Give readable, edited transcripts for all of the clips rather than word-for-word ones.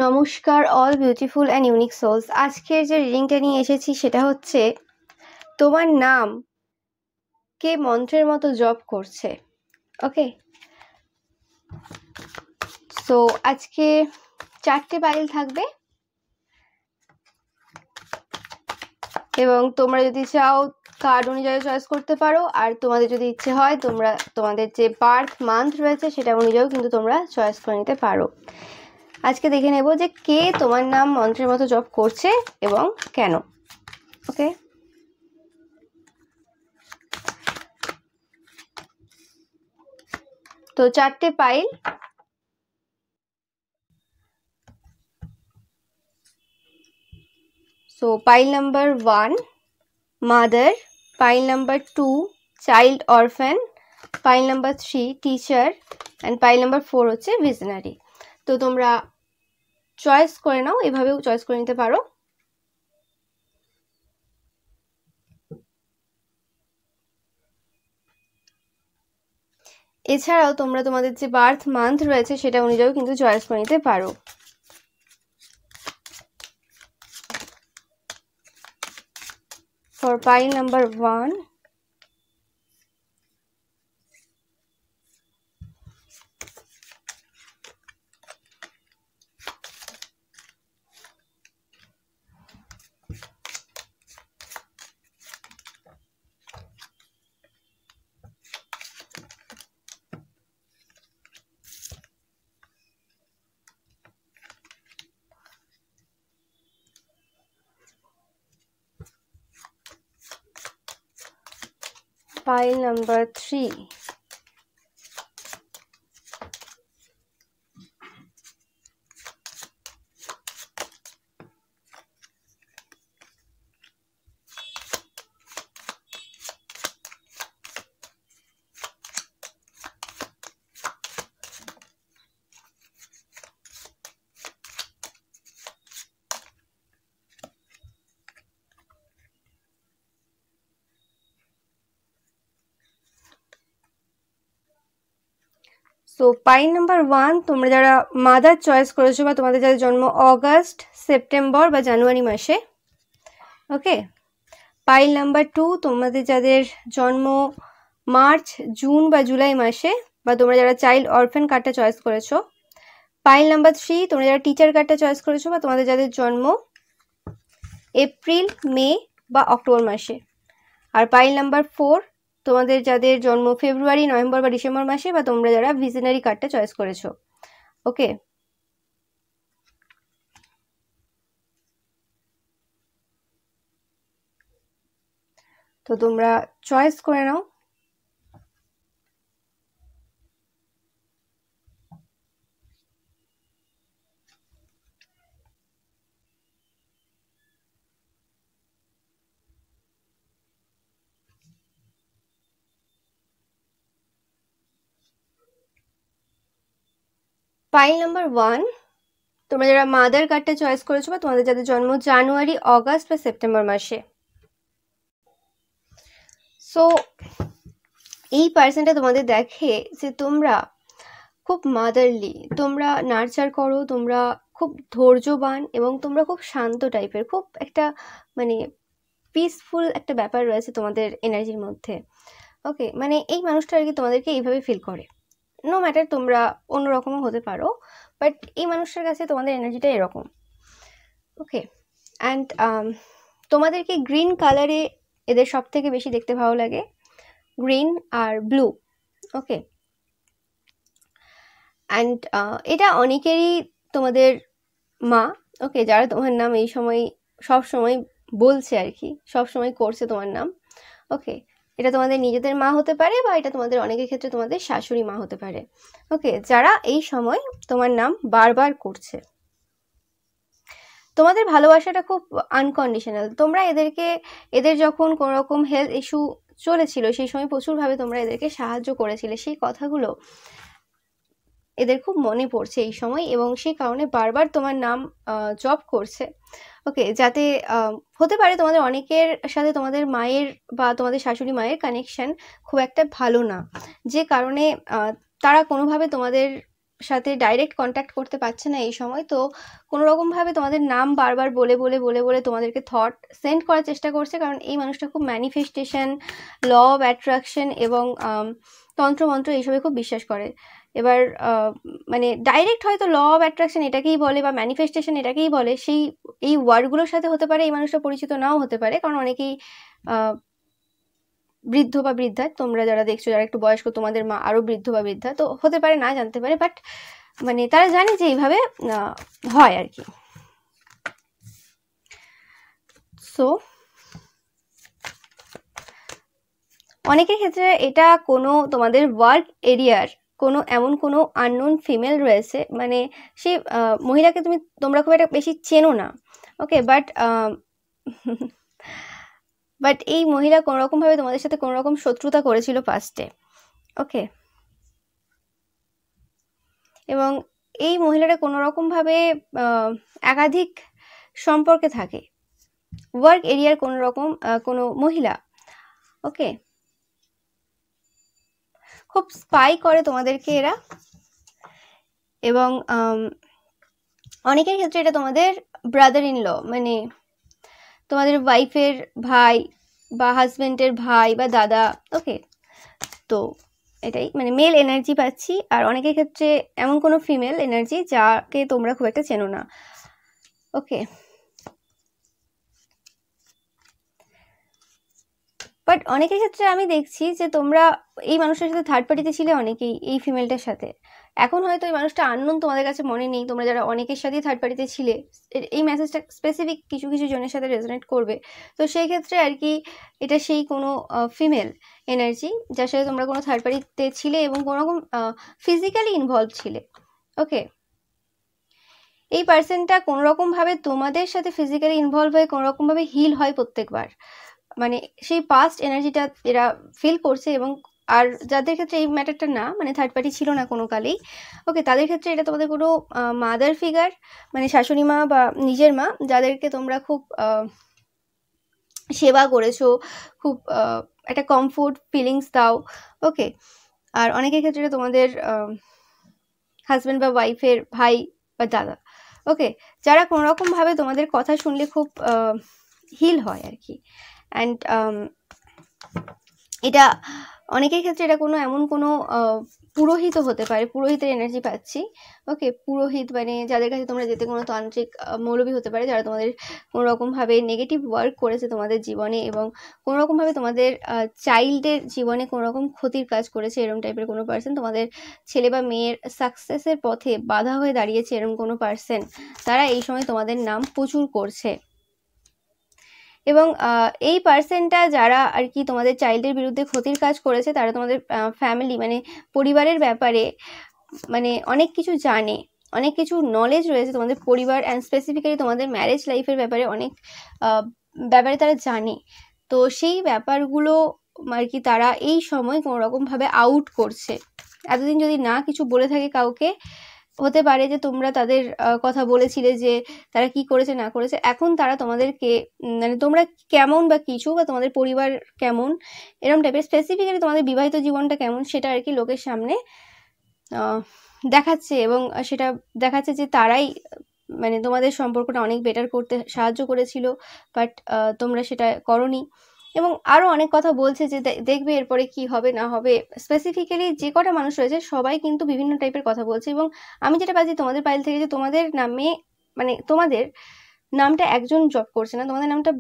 নমস্কার all beautiful and unique souls. আজকের যে রিডিংটা নিয়ে এসেছি সেটা হচ্ছে তোমার নাম কে মন্ত্রের মতো জপ করছে। ওকে, সো আজকে 4টে পাইল থাকবে এবং তোমরা যদি চাও কার্ড অনুযায়ী চয়েস করতে পারো, আর তোমাদের যদি ইচ্ছে হয় তোমরা তোমাদের যে বার্থ মান্থ রয়েছে সেটা অনুযায়ীও কিন্তু তোমরা চয়েস করে নিতে পারো। আজকে দেখে নেব যে কে তোমার নাম মন্ত্রের মতো জপ করছে এবং কেন। ওকে, তো 4টে pile. So pile number 1 mother, pile number 2 child orphan, pile number 3 teacher and pile number 4 হচ্ছে visionary। তো তোমরা চয়েস করে নাও, এভাবেও চয়েস করে নিতে পারো। এছাড়াও তোমরা তোমাদের যে বার্থ মান্থ রয়েছে সেটা অনুযায়ী কিন্তু চয়েস করে নিতে পারো। For pile number 1, pile number 3, so pile number 1 তোমরা যারা মাদার চয়েস করেছো বা তোমাদের যাদের জন্ম অগাস্ট, সেপ্টেম্বর বা জানুয়ারি মাসে। ওকে, পাইল নাম্বার 2 তোমাদের যাদের জন্ম মার্চ, জুন বা জুলাই মাসে বা তোমরা যারা চাইল্ড অরফ্যান কার্ডটা চয়েস করেছো। পাইল নাম্বার 3 তোমরা যারা টিচার কার্ডটা চয়েস করেছো বা তোমাদের যাদের জন্ম এপ্রিল, মে বা অক্টোবর মাসে। আর পাইল নাম্বার 4 তোমাদের যাদের জন্ম ফেব্রুয়ারি, নভেম্বর বা ডিসেম্বর মাসে বা তোমরা যারা ভিশনারি কার্ডটা চয়েস করেছো। ওকে, তো তোমরা চয়েস করে নাও। পাইল নাম্বার 1 তোমরা যারা মাদার কার্ডটা চয়েস করেছো বা তোমাদের যাদের জন্ম জানুয়ারি, অগাস্ট বা সেপ্টেম্বর মাসে। সো এই পার্সনটা তোমাদের দেখে যে তোমরা খুব মাদারলি, তোমরা নার্চার করো, তোমরা খুব ধৈর্যবান এবং তোমরা খুব শান্ত টাইপের, খুব একটা মানে পিসফুল একটা ব্যাপার রয়েছে তোমাদের এনার্জির মধ্যে। ওকে, মানে এই মানুষটা আর কি তোমাদেরকে এইভাবে ফিল করে। নো ম্যাটার তোমরা অন্যরকমও হতে পারো, বাট এই মানুষটার কাছে তোমাদের এনার্জিটা এরকম। ওকে, অ্যান্ড তোমাদেরকে গ্রিন কালারে এদের সব থেকে বেশি দেখতে ভালো লাগে, গ্রিন আর ব্লু। ওকে, অ্যান্ড এটা অনেকেরই তোমাদের মা। ওকে, যারা তোমার নাম এই সময় সব সময় বলছে আর কি, সব সময় করছে তোমার নাম। ওকে, এটা তোমাদের নিজেদের মা হতে পারে বা এটা তোমাদের অনেকের ক্ষেত্রে তোমাদের শাশুড়ি মা হতে পারে। ওকে, যারা এই সময় তোমার নাম বারবার করছে। তোমাদের ভালোবাসাটা খুব আনকন্ডিশনাল। তোমরা এদের যখন কোনো রকম হেলথ ইস্যু চলেছিল সেই সময় প্রচুরভাবে তোমরা এদেরকে সাহায্য করেছিলে, সেই কথাগুলো এদের খুব মনে পড়ছে এই সময় এবং সেই কারণে বারবার তোমার নাম জপ করছে। ওকে, যাতে হতে পারে তোমাদের অনেকের সাথে তোমাদের মায়ের বা তোমাদের শাশুড়ি মায়ের কানেকশন খুব একটা ভালো না, যে কারণে তারা কোনোভাবে তোমাদের সাথে ডাইরেক্ট কন্ট্যাক্ট করতে পারছে না এই সময়, তো কোনো রকমভাবে তোমাদের নাম বারবার বলে বলে বলে বলে তোমাদেরকে থট সেন্ড করার চেষ্টা করছে, কারণ এই মানুষটা খুব ম্যানিফেস্টেশন, ল অফ অ্যাট্রাকশন এবং তন্ত্রমন্ত্র এইসবে খুব বিশ্বাস করে। এবার মানে ডাইরেক্ট হয়তো ল অফ অ্যাট্রাকশন এটাকেই বলে বা ম্যানিফেস্টেশন এটাকেই বলে, এই ওয়ার্ডগুলোর সাথে হতে পারে এই মানুষটা পরিচিত নাও হতে পারে, কারণ অনেকেই বৃদ্ধ বা বৃদ্ধা, তোমরা যারা দেখছো যারা একটু বয়স্ক তোমাদের মা আরো বৃদ্ধ বা বৃদ্ধা, তো হতে পারে না জানতে পারে, বাট মানে তারা জানে যে এইভাবে হয় আর কি। সো অনেকের ক্ষেত্রে এটা কোনো তোমাদের ওয়ার্ক এরিয়ার কোনো এমন কোনো আননোন ফিমেল রয়েছে, মানে সেই মহিলাকে তোমরা খুব একটা বেশি চেনো না, ওকে, বাট এই মহিলা কোনো রকমভাবে তোমাদের সাথে কোনো রকম শত্রুতা করেছিল পাস্টে, ওকে, এবং এই মহিলাটা কোনো রকমভাবে একাধিক সম্পর্কে থাকে, ওয়ার্ক এরিয়ার কোনো রকম কোনো মহিলা, ওকে, খুব স্পাই করে তোমাদেরকে এরা, এবং অনেকের ক্ষেত্রে এটা তোমাদের ব্রাদার ইন ল, মানে তোমাদের ওয়াইফের ভাই বা হাজবেন্ডের ভাই বা দাদা, ওকে, তো এটাই মানে মেল এনার্জি পাচ্ছি। আর অনেকের ক্ষেত্রে এমন কোনো ফিমেল এনার্জি যাকে তোমরা খুব একটা চেনো না, ওকে, বাট অনেকের ক্ষেত্রে আমি দেখছি যে তোমরা এই মানুষের সাথে থার্ড পার্টিতে ছিলে অনেকেই, এই ফিমেলটার সাথে, এখন হয়তো এই মানুষটা আননোন তোমাদের কাছে মনে নেই, তোমরা যারা অনেকের সাথেই থার্ড পার্টিতে ছিলে, এই মেসেজটা স্পেসিফিক কিছু কিছু জনের সাথে রেজোনেট করবে, তো সেই ক্ষেত্রে আর কি এটা সেই কোনো ফিমেল এনার্জি যার সাথে তোমরা কোনো থার্ড পার্টিতে ছিলে এবং কোনো রকম ফিজিক্যালি ইনভলভ ছিলে, ওকে, এই পার্সনটা কোনো রকমভাবে তোমাদের সাথে ফিজিক্যালি ইনভলভ হয়ে কোনো রকমভাবে হিল হয় প্রত্যেকবার, মানে সেই পাস্ট এনার্জিটা এরা ফিল করছে, এবং আর যাদের ক্ষেত্রে এই ম্যাটারটা না, মানে থার্ড পার্টি ছিল না কোনো কালেই, ওকে, তাদের ক্ষেত্রে এটা তোমাদের কোনো মাদার ফিগার, মানে শাশুড়ি মা বা নিজের মা, যাদেরকে তোমরা খুব সেবা করেছো, খুব একটা কমফোর্ট ফিলিংস দাও, ওকে, আর অনেকের ক্ষেত্রে তোমাদের হাজব্যান্ড বা ওয়াইফের ভাই বা দাদা, ওকে, যারা কোনো রকমভাবে তোমাদের কথা শুনলে খুব হিল হয় আর কি। অ্যান্ড এটা অনেকের ক্ষেত্রে এটা কোনো এমন কোনো পুরোহিতও হতে পারে, পুরোহিতের এনার্জি পাচ্ছি, ওকে, পুরোহিত মানে যাদের কাছে তোমরা যেতে, কোনো তান্ত্রিক মৌলবী হতে পারে, যারা তোমাদের কোনো রকমভাবে নেগেটিভ ওয়ার্ক করেছে তোমাদের জীবনে, এবং কোনো রকমভাবে তোমাদের চাইল্ডের জীবনে কোনো রকম ক্ষতির কাজ করেছে, এরকম টাইপের কোনো পার্সন, তোমাদের ছেলে বা মেয়ের সাকসেসের পথে বাধা হয়ে দাঁড়িয়েছে এরকম কোনো পার্সন, তারা এই সময় তোমাদের নাম প্রচুর করছে। এবং এই পার্সনটা যারা আর কি তোমাদের চাইল্ডের বিরুদ্ধে ক্ষতির কাজ করেছে, তারা তোমাদের ফ্যামিলি মানে পরিবারের ব্যাপারে মানে অনেক কিছু জানে, অনেক কিছু নলেজ রয়েছে তোমাদের পরিবার অ্যান্ড স্পেসিফিক্যালি তোমাদের ম্যারেজ লাইফের ব্যাপারে অনেক ব্যাপারে তারা জানে, তো সেই ব্যাপারগুলো আর কি তারা এই সময় কোনো রকমভাবে আউট করছে। এতদিন যদি না কিছু বলে থাকে কাউকে, হতে পারে যে তোমরা তাদের কথা বলেছিলে যে তারা কি করেছে না করেছে, এখন তারা তোমাদেরকে মানে তোমরা কেমন বা কিছু বা তোমাদের পরিবার কেমন এরকম টাইপের স্পেসিফিক্যালি তোমাদের বিবাহিত জীবনটা কেমন সেটা আর কি লোকের সামনে দেখাচ্ছে, এবং সেটা দেখাচ্ছে যে তারাই মানে তোমাদের সম্পর্কটা অনেক বেটার করতে সাহায্য করেছিল, বাট তোমরা সেটা করোনি, এবং আরও অনেক কথা বলছে যে দেখবে এরপরে কি হবে না হবে। স্পেসিফিক্যালি যে কটা মানুষ রয়েছে সবাই কিন্তু বিভিন্ন টাইপের কথা বলছে, এবং আমি যেটা পাচ্ছি তোমাদের পাইল থেকে যে তোমাদের নামে মানে তোমাদের নামটা একজন জব করছে না, তোমাদের নামটা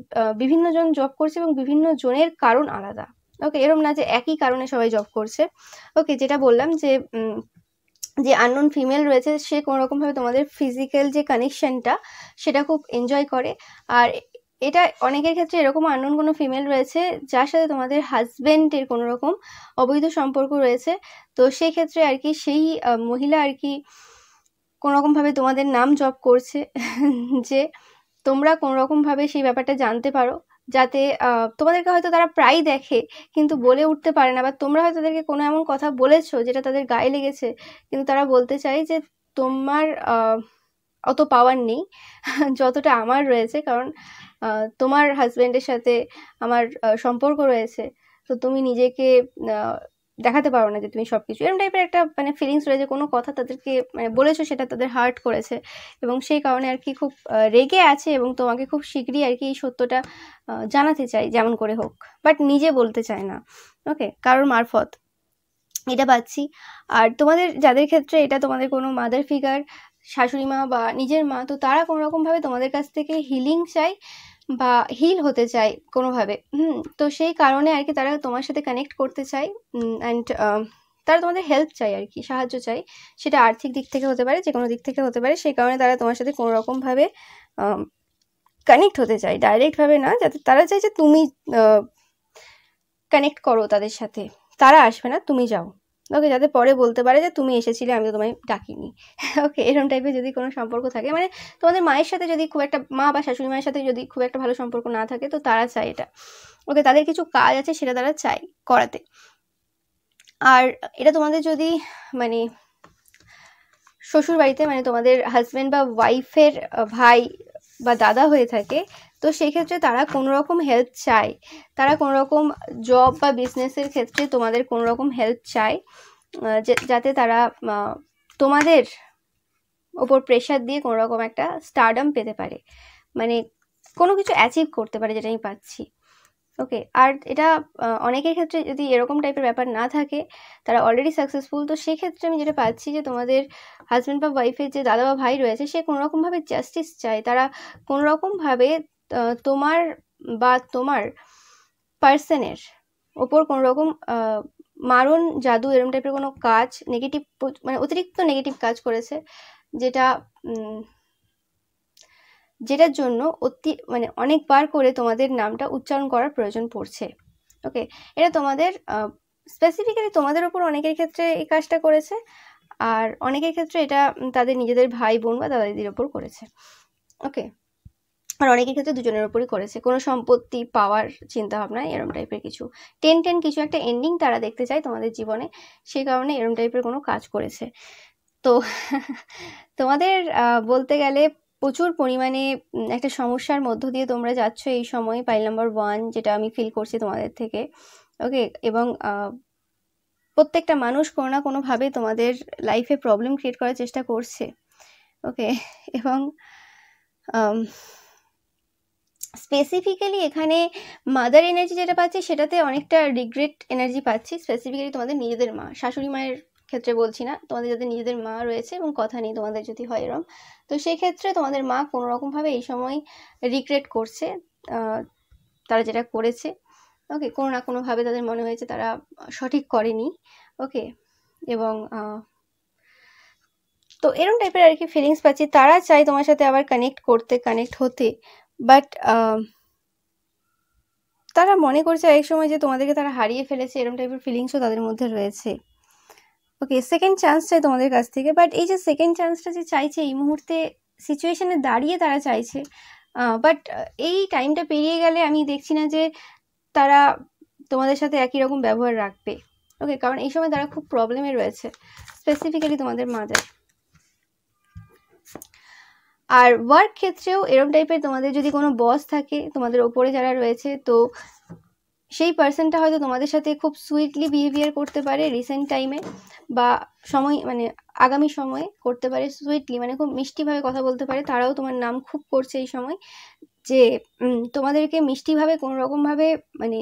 বিভিন্ন জন জব করছে, এবং বিভিন্ন জনের কারণ আলাদা, ওকে, এরকম না যে একই কারণে সবাই জব করছে, ওকে, যেটা বললাম যে আননোন ফিমেল রয়েছে সে কোনো রকমভাবে তোমাদের ফিজিক্যাল যে কানেকশনটা সেটা খুব এনজয় করে, আর এটা অনেকের ক্ষেত্রে এরকম আননোন কোনো ফিমেল রয়েছে যার সাথে তোমাদের হাজবেন্ডের কোনো রকম অবৈধ সম্পর্ক রয়েছে, তো সেই ক্ষেত্রে আর কি সেই মহিলা আর কি কোনো রকমভাবে তোমাদের নাম জপ করছে যে তোমরা কোনো রকমভাবে সেই ব্যাপারটা জানতে পারো, যাতে তোমাদেরকে হয়তো তারা প্রায় দেখে কিন্তু বলে উঠতে পারে না, বা তোমরা হয়তো তাদেরকে কোনো এমন কথা বলেছো যেটা তাদের গায়ে লেগেছে, কিন্তু তারা বলতে চায় যে তোমার অত পাওয়ার নেই যতটা আমার রয়েছে, কারণ তোমার হাজবেন্ডের সাথে আমার সম্পর্ক রয়েছে, তো তুমি নিজেকে দেখাতে পারো না যে তুমি সবকিছু, এরকম টাইপের একটা মানে ফিলিংস রয়েছে। কোনো কথা তাদেরকে মানে বলেছো, সেটা তাদের হার্ট করেছে এবং সেই কারণে আর কি খুব রেগে আছে এবং তোমাকে খুব শীঘ্রই আর কি এই সত্যটা জানাতে চাই যেমন করে হোক, বাট নিজে বলতে চায় না। ওকে, কারোর মারফত এটা পাচ্ছি। আর তোমাদের যাদের ক্ষেত্রে এটা তোমাদের কোনো মাদার ফিগার, শাশুড়ি মা বা নিজের মা, তো তারা কোনো রকমভাবে তোমাদের কাছ থেকে হিলিং চাই বা হিল হতে চায় কোনোভাবে। তো সেই কারণে আর কি তারা তোমার সাথে কানেক্ট করতে চায় অ্যান্ড তারা তোমাদের হেল্প চাই আর কি, সাহায্য চাই। সেটা আর্থিক দিক থেকে হতে পারে, যে কোনো দিক থেকে হতে পারে। সেই কারণে তারা তোমার সাথে কোনো রকমভাবে কানেক্ট হতে চায়, ডাইরেক্টভাবে না, যাতে তারা চায় যে তুমি কানেক্ট করো তাদের সাথে। তারা আসবে না, তুমি যাও। ওকে, যাতে পরে বলতে পারে যে তুমি এসেছিলে, আমি তো তোমায় ডাকিনি। ওকে, এরকম টাইপের যদি কোনো সম্পর্ক থাকে, মানে তোমাদের মায়ের সাথে যদি খুব একটা, মা বা শাশুড়ি মায়ের সাথে যদি খুব একটা ভালো সম্পর্ক না থাকে, তো তারা চায় এটা। ওকে, তাদের কিছু কাজ আছে সেটা তারা চায় করাতে। আর এটা তোমাদের যদি মানে শ্বশুর বাড়িতে, মানে তোমাদের হাজব্যান্ড বা ওয়াইফের ভাই বা দাদা হয়ে থাকে, তো সেক্ষেত্রে তারা কোনো রকম হেল্প চায়, তারা কোনো রকম জব বা বিজনেসের ক্ষেত্রে তোমাদের কোনো রকম হেল্প চায়, যাতে তারা তোমাদের ওপর প্রেশার দিয়ে কোনো রকম একটা স্টারডাম পেতে পারে, মানে কোনো কিছু অ্যাচিভ করতে পারে, যেটা আমি পাচ্ছি। ওকে, আর এটা অনেকের ক্ষেত্রে যদি এরকম টাইপের ব্যাপার না থাকে, তারা অলরেডি সাকসেসফুল, তো সেক্ষেত্রে আমি যেটা পাচ্ছি যে তোমাদের হাজব্যান্ড বা ওয়াইফের যে দাদা বা ভাই রয়েছে, সে কোনো রকমভাবে জাস্টিস চায়। তারা কোনো রকমভাবে তোমার বা তোমার পার্সনের ওপর কোনো রকম মারণ, জাদু, এরকম টাইপের কোনো কাজ, নেগেটিভ মানে অতিরিক্ত নেগেটিভ কাজ করেছে, যেটা যেটার জন্য মানে অনেকবার করে তোমাদের নামটা উচ্চারণ করার প্রয়োজন পড়ছে। ওকে, এটা তোমাদের স্পেসিফিক্যালি তোমাদের ওপর অনেকের ক্ষেত্রে এই কাজটা করেছে, আর অনেকের ক্ষেত্রে এটা তাদের নিজেদের ভাই বোন বা দাদা দিদির ওপর করেছে। ওকে, আর অনেকের ক্ষেত্রে দুজনের ওপরই করেছে, কোনো সম্পত্তি পাওয়ার চিন্তা ভাবনা, এরম টাইপের কিছু টেন কিছু একটা এন্ডিং তারা দেখতে চায় তোমাদের জীবনে, সেই কারণে এরম টাইপের কোনো কাজ করেছে। তো তোমাদের বলতে গেলে প্রচুর পরিমাণে একটা সমস্যার মধ্য দিয়ে তোমরা যাচ্ছ এই সময়, পাইল নাম্বার 1, যেটা আমি ফিল করছি তোমাদের থেকে। ওকে, এবং প্রত্যেকটা মানুষ কোনো না কোনোভাবে তোমাদের লাইফে প্রবলেম ক্রিয়েট করার চেষ্টা করছে। ওকে, এবং স্পেসিফিক্যালি এখানে মাদার এনার্জি যেটা পাচ্ছি, সেটাতে অনেকটা রিগ্রেট এনার্জি পাচ্ছি। স্পেসিফিক্যালি তোমাদের নিজেদের মা, শাশুড়ি মায়ের ক্ষেত্রে বলছি না, তোমাদের যাদের নিজেদের মা রয়েছে এবং কথা নেই তোমাদের যদি হয় এরম, তো সেই ক্ষেত্রে তোমাদের মা কোনো রকমভাবে এই সময় রিগ্রেট করছে তারা যেটা করেছে। ওকে, কোনো না কোনোভাবে তাদের মনে হয়েছে তারা সঠিক করেনি। ওকে, এবং তো এরম টাইপের আর কি ফিলিংস পাচ্ছি। তারা চায় তোমার সাথে আবার কানেক্ট হতে, বাট তারা মনে করছে এক সময় যে তোমাদেরকে তারা হারিয়ে ফেলেছে, এরকম টাইপের ফিলিংসও তাদের মধ্যে রয়েছে। ওকে, সেকেন্ড চান্স চাই তোমাদের কাছ থেকে, বাট এই যে সেকেন্ড চান্সটা যে চাইছে এই মুহূর্তে সিচুয়েশনে দাঁড়িয়ে তারা চাইছে, বাট এই টাইমটা পেরিয়ে গেলে আমি দেখছি না যে তারা তোমাদের সাথে একই রকম ব্যবহার রাখবে। ওকে, কারণ এই সময় তারা খুব প্রবলেমে রয়েছে, স্পেসিফিক্যালি তোমাদের মাদার। আর ওয়ার্ক ক্ষেত্রেও এরকম টাইপের তোমাদের যদি কোনো বস থাকে, তোমাদের ওপরে যারা রয়েছে, তো সেই পার্সনটা হয়তো তোমাদের সাথে খুব সুইটলি বিহেভিয়ার করতে পারে রিসেন্ট টাইমে, বা সময় মানে আগামী সময়ে করতে পারে সুইটলি, মানে খুব মিষ্টিভাবে কথা বলতে পারে। তারাও তোমার নাম খুব করছে এই সময়, যে তোমাদেরকে মিষ্টিভাবে কোনো রকমভাবে মানে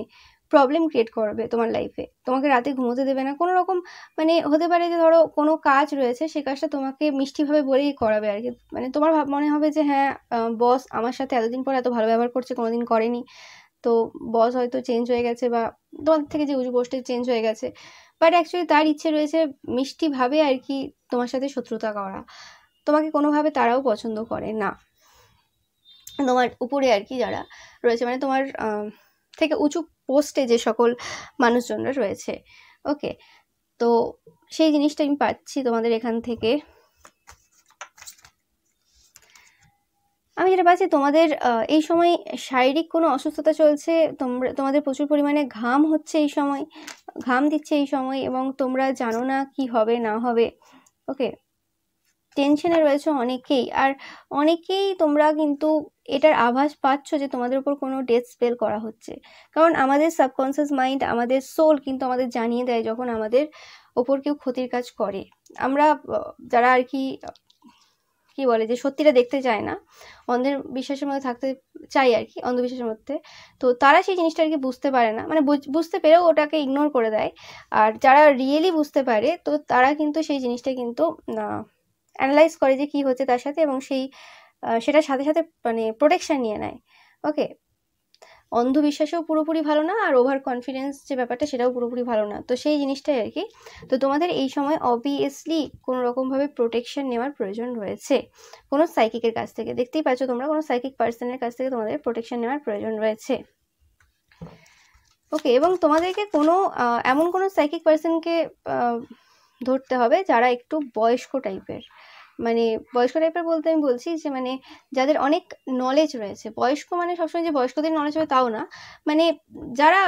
প্রবলেম ক্রিয়েট করবে তোমার লাইফে, তোমাকে রাতে ঘুমোতে দেবে না কোনো রকম। মানে হতে পারে যে ধরো কোনো কাজ রয়েছে, সেই কাজটা তোমাকে মিষ্টিভাবে বলেই করাবে আর কি। মানে তোমার মনে হবে যে হ্যাঁ, বস আমার সাথে এতদিন পর এত ভালো ব্যবহার করছে, কোনোদিন করেনি, তো বস হয়তো চেঞ্জ হয়ে গেছে বা তোমাদের থেকে যে উঁচু পোস্টে চেঞ্জ হয়ে গেছে, বাট অ্যাকচুয়ালি তার ইচ্ছে রয়েছে মিষ্টিভাবে আর কি তোমার সাথে শত্রুতা করা। তোমাকে কোনোভাবে তারাও পছন্দ করে না, তোমার উপরে আর কি যারা রয়েছে, মানে তোমার থেকে উঁচু পোস্টে যে সকল মানুষজনরা রয়েছে। ওকে, তো সেই জিনিসটা আমি পাচ্ছি তোমাদের এখান থেকে। আমি যেটা পাচ্ছি তোমাদের এই সময় শারীরিক কোনো অসুস্থতা চলছে, তোমাদের প্রচুর পরিমাণে ঘাম হচ্ছে এই সময়, ঘাম দিচ্ছে এই সময়, এবং তোমরা জানো না কি হবে না হবে। ওকে, টেনশনে রয়েছে অনেকেই, আর অনেকেই তোমরা কিন্তু এটার আভাস পাচ্ছ যে তোমাদের উপর কোনো ডেথ স্পেল করা হচ্ছে। কারণ আমাদের সাবকনসিয়াস মাইন্ড, আমাদের সোল কিন্তু আমাদের জানিয়ে দেয় যখন আমাদের ওপর কেউ ক্ষতির কাজ করে। আমরা যারা আর কি কি বলে যে সত্যিটা দেখতে চায় না, অন্ধের বিশ্বাসের মধ্যে থাকতে চাই আর কি, অন্ধবিশ্বাসের মধ্যে, তো তারা সেই জিনিসটা আর কি বুঝতে পারে না, মানে বুঝতে পেরেও ওটাকে ইগনোর করে দেয়। আর যারা রিয়েলি বুঝতে পারে তো তারা কিন্তু সেই জিনিসটা কিন্তু অ্যানালাইজ করে যে কি হচ্ছে তার সাথে, এবং সেটার সাথে সাথে মানে প্রোটেকশন নিয়ে নেয়। ওকে, অন্ধবিশ্বাসও পুরোপুরি ভালো না, আর ওভার কনফিডেন্স যে ব্যাপারটা সেটাও পুরোপুরি ভালো না, তো সেই জিনিসটাই আর কি। তো তোমাদের এই সময় অবভিয়াসলি কোনো রকমভাবে প্রোটেকশন নেওয়ার প্রয়োজন রয়েছে কোনো সাইকিকের কাছ থেকে। দেখতেই পাচ্ছ তোমরা, কোনো সাইকিক পার্সনের কাছ থেকে তোমাদের প্রোটেকশন নেওয়ার প্রয়োজন রয়েছে। ওকে, এবং তোমাদেরকে কোনো এমন কোনো সাইকিক পার্সনকে ধরতে হবে যারা একটু বয়স্ক টাইপের, মানে বয়স্ক টাইপের বলতে আমি বলছি যে মানে যাদের অনেক নলেজ রয়েছে। বয়স্ক মানে সবসময় যে বয়স্কদের নলেজ হবে তাও না, মানে যারা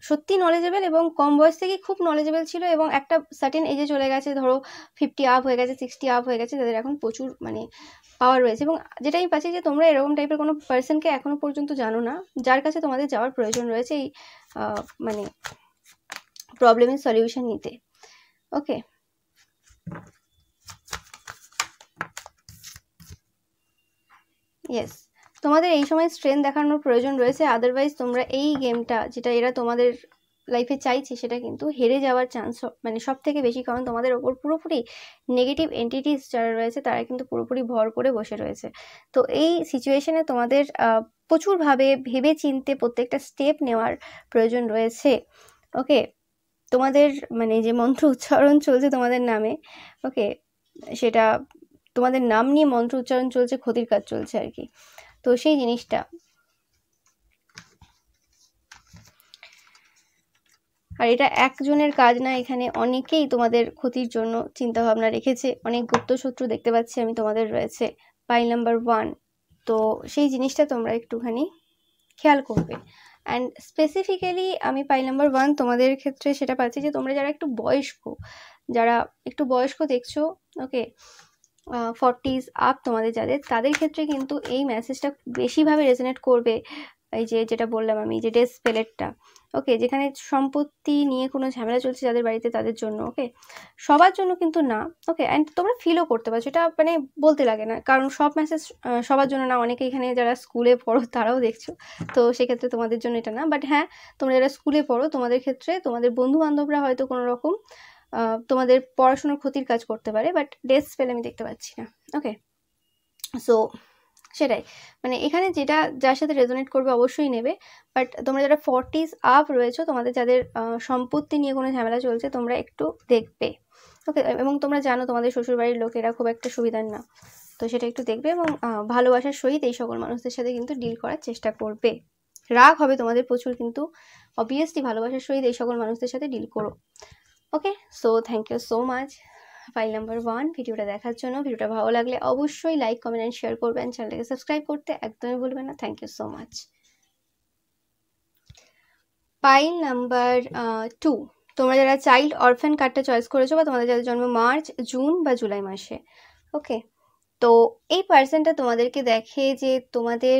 সত্যি নলেজেবল এবং কম বয়স থেকে খুব নলেজেবল ছিল এবং একটা সার্টেন এজে চলে গেছে, ধরো 50 আপ হয়ে গেছে, 60 আপ হয়ে গেছে, যাদের এখন প্রচুর মানে পাওয়ার রয়েছে। এবং যেটা আমি পাচ্ছি যে তোমরা এরকম টাইপের কোনো পার্সনকে এখনো পর্যন্ত জানো না যার কাছে তোমাদের যাওয়ার প্রয়োজন রয়েছে এই মানে প্রবলেমের সলিউশন নিতে। ওকে, ইয়েস, তোমাদের এই সময় স্ট্রেংথ দেখানোর প্রয়োজন রয়েছে, আদারওয়াইজ তোমরা এই গেমটা যেটা এরা তোমাদের লাইফে চাইছে সেটা কিন্তু হেরে যাওয়ার চান্স মানে সব থেকে বেশি, কারণ তোমাদের ওপর পুরোপুরি নেগেটিভ এন্টিটিস যারা রয়েছে তারা কিন্তু পুরোপুরি ভর করে বসে রয়েছে। তো এই সিচুয়েশনে তোমাদের প্রচুরভাবে ভেবে চিনতে প্রত্যেকটা স্টেপ নেওয়ার প্রয়োজন রয়েছে। ওকে, তোমাদের মানে যে মন্ত্র উচ্চারণ চলছে তোমাদের নামে, ওকে, সেটা তোমাদের নাম নিয়ে মন্ত্র উচ্চারণ চলছে, ক্ষতির কাজ চলছে আর কি। তো সেই জিনিসটা, আর এটা একজনের কাজ না, এখানে অনেকেই তোমাদের ক্ষতির জন্য চিন্তা ভাবনা রেখেছে, অনেক গুপ্ত শত্রু দেখতে পাচ্ছি আমি তোমাদের রয়েছে। পাইল নাম্বার 1, তো সেই জিনিসটা তোমরা একটুখানি খেয়াল করবে। অ্যান্ড স্পেসিফিক্যালি আমি পাইল নাম্বার 1 তোমাদের ক্ষেত্রে সেটা পাচ্ছি যে তোমরা যারা একটু বয়স্ক দেখছো, ওকে, 40s আপ তোমাদের তাদের ক্ষেত্রে কিন্তু এই মেসেজটা বেশিভাবে রেজোনেট করবে। এই যেটা বললাম আমি, যে ডেথ স্পেলেরটা, ওকে, যেখানে সম্পত্তি নিয়ে কোনো ঝামেলা চলছে যাদের বাড়িতে, তাদের জন্য। ওকে, সবার জন্য কিন্তু না। ওকে, অ্যান্ড তোমরা ফিলও করতে পারছো, এটা মানে বলতে লাগে না, কারণ সব মেসেজ সবার জন্য না। অনেকে এখানে যারা স্কুলে পড়ো তারাও দেখছো, তো সেক্ষেত্রে তোমাদের জন্য এটা না। বাট হ্যাঁ, তোমরা যারা স্কুলে পড়ো তোমাদের ক্ষেত্রে তোমাদের বন্ধু বান্ধবরা হয়তো কোনো রকম তোমাদের পড়াশোনার ক্ষতির কাজ করতে পারে, বাট ডেথ স্পেল আমি দেখতে পাচ্ছি না। ওকে, সো সেটাই, মানে এখানে যেটা যার সাথে রেজোনেট করবে অবশ্যই নেবে। বাট তোমরা যারা 40s আপ রয়েছো, তোমাদের যাদের সম্পত্তি নিয়ে কোনো ঝামেলা চলছে, তোমরা একটু দেখবে। ওকে, এবং তোমরা জানো তোমাদের শ্বশুরবাড়ির লোকেরা খুব একটা সুবিধার না, তো সেটা একটু দেখবে এবং ভালোবাসার সহিত এই সকল মানুষদের সাথে কিন্তু ডিল করার চেষ্টা করবে। রাগ হবে তোমাদের প্রচুর, কিন্তু অবভিয়াসলি ভালোবাসার সহিত এই সকল মানুষদের সাথে ডিল করো। Okay, so thank you so much file number 1 ভিডিওটা দেখার জন্য। ভিডিওটা ভালো লাগলে অবশ্যই লাইক, কমেন্ট অ্যান্ড শেয়ার করবেন, চ্যানেলটাকে সাবস্ক্রাইব করতে একদমই ভুলবেন না। Thank you so much. File number 2, তোমরা যারা চাইল্ড অরফ্যান কার্ডটা চয়েস করেছো, বা তোমাদের যাদের জন্ম মার্চ, জুন বা জুলাই মাসে, ওকে, তো এই পার্সনটা তোমাদেরকে দেখে যে তোমাদের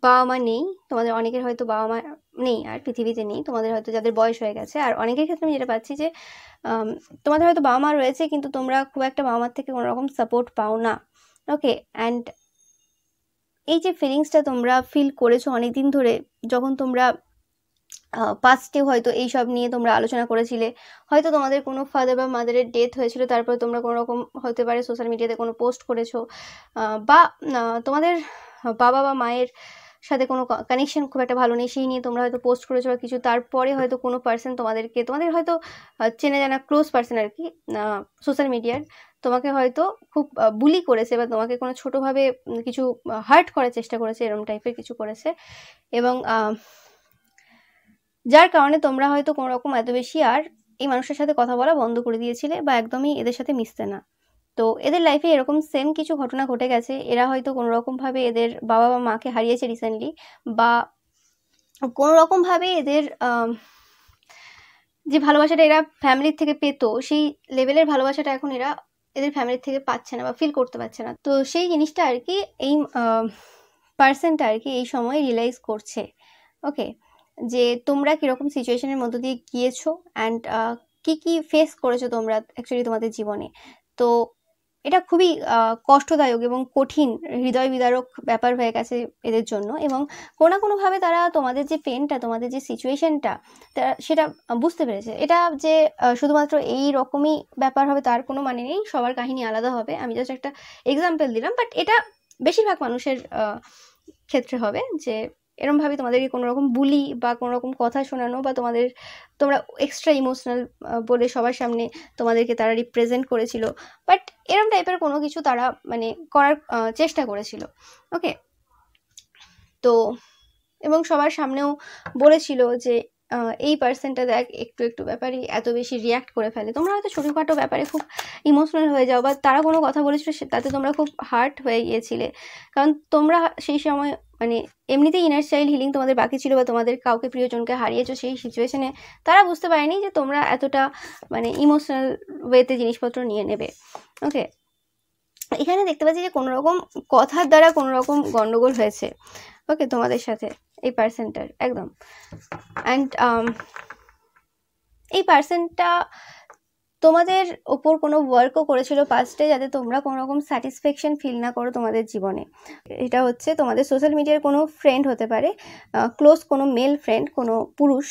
বাবা মা নেই, তোমাদের অনেকের হয়তো বাবা মা নেই আর পৃথিবীতে নেই, তোমাদের হয়তো যাদের বয়স হয়ে গেছে। আর অনেকের ক্ষেত্রে আমি যেটা পাচ্ছি যে তোমাদের হয়তো বাবা মা রয়েছে, কিন্তু তোমরা খুব একটা বাবা মার থেকে কোনো রকম সাপোর্ট পাও না। ওকে, অ্যান্ড এই যে ফিলিংসটা তোমরা ফিল করেছো অনেকদিন ধরে, যখন তোমরা পাস্টেও হয়তো এইসব নিয়ে তোমরা আলোচনা করেছিলে, হয়তো তোমাদের কোনো ফাদার বা মাদারের ডেথ হয়েছিল, তারপরে তোমরা কোনো রকম হতে পারে সোশ্যাল মিডিয়াতে কোনো পোস্ট করেছো, বা তোমাদের বাবা বা মায়ের সাথে কোনো কানেকশন খুব একটা ভালো নেই, সেই নিয়ে তোমরা হয়তো পোস্ট করেছো বা কিছু। তারপরে হয়তো কোনো পার্সন তোমাদের হয়তো চেনা জানা ক্লোজ পার্সন আর কি, সোশ্যাল মিডিয়ার, তোমাকে হয়তো খুব বুলি করেছে, বা তোমাকে কোনো ছোটোভাবে কিছু হার্ট করার চেষ্টা করেছে, এরকম টাইপের কিছু করেছে। এবং যার কারণে তোমরা হয়তো কোনো রকম এত বেশি আর এই মানুষের সাথে কথা বলা বন্ধ করে দিয়েছিলে, বা একদমই এদের সাথে মিশতে না। তো এদের লাইফে এরকম সেম কিছু ঘটনা ঘটে গেছে, এরা হয়তো কোনো রকমভাবে এদের বাবা বা মাকে হারিয়েছে রিসেন্টলি, বা কোনো রকমভাবে এদের যে ভালোবাসাটা এরা ফ্যামিলির থেকে পেতো, সেই লেভেলের ভালোবাসাটা এখন এরা এদের ফ্যামিলির থেকে পাচ্ছে না বা ফিল করতে পারছে না। তো সেই জিনিসটা আর কি এই পার্সনটা আর কি এই সময় রিয়েলাইজ করছে। ওকে, যে তোমরা কীরকম সিচুয়েশনের মধ্য দিয়ে গিয়েছো অ্যান্ড কি কি ফেস করেছো তোমরা অ্যাকচুয়ালি তোমাদের জীবনে। তো এটা খুবই কষ্টদায়ক এবং কঠিন, হৃদয় বিদারক ব্যাপার হয়ে গেছে এদের জন্য, এবং কোনো না কোনোভাবে তারা তোমাদের যে পেনটা, তোমাদের যে সিচুয়েশনটা, সেটা বুঝতে পেরেছে। এটা যে শুধুমাত্র এই রকমই ব্যাপার হবে তার কোনো মানে নেই, সবার কাহিনী আলাদা হবে। আমি জাস্ট একটা এক্সাম্পল দিলাম, বাট এটা বেশিরভাগ মানুষের ক্ষেত্রে হবে যে এরমভাবে তোমাদেরকে কোনো রকম বুলি বা কোনো রকম কথা শোনানো, বা তোমরা এক্সট্রা ইমোশনাল বলে সবার সামনে তোমাদেরকে তারা রিপ্রেজেন্ট করেছিল, বাট এরম টাইপের কোনো কিছু তারা মানে করার চেষ্টা করেছিল। ওকে, তো এবং সবার সামনেও বলেছিল যে এই পার্সনটা দেখ একটু একটু ব্যাপারে এত বেশি রিয়াক্ট করে ফেলে। তোমরা হয়তো ছোটোখাটো ব্যাপারে খুব ইমোশনাল হয়ে যাও, বা তারা কোনো কথা বলেছিল তাতে তোমরা খুব হার্ট হয়ে গিয়েছিলে, কারণ তোমরা সেই সময় মানে এমনিতেই ইনার চাইল্ড হিলিং তোমাদের বাকি ছিল, বা তোমাদের কাউকে প্রিয়জনকে হারিয়েছো সেই সিচুয়েশনে তারা বুঝতে পারেনি যে তোমরা এতটা মানে ইমোশনাল ওয়েতে জিনিসপত্র নিয়ে নেবে। ওকে, এখানে দেখতে পাচ্ছি যে কোনো রকম কথার দ্বারা কোনো রকম গন্ডগোল হয়েছে ওকে তোমাদের সাথে এই পার্সনটার একদম। অ্যান্ড এই পার্সনটা তোমাদের ওপর কোনো ওয়ার্কও করেছিল পাস্টে, যাতে তোমরা কোনো রকম স্যাটিসফ্যাকশন ফিল না করো তোমাদের জীবনে। এটা হচ্ছে তোমাদের সোশ্যাল মিডিয়ার কোনো ফ্রেন্ড হতে পারে, ক্লোজ কোনো মেল ফ্রেন্ড, কোনো পুরুষ,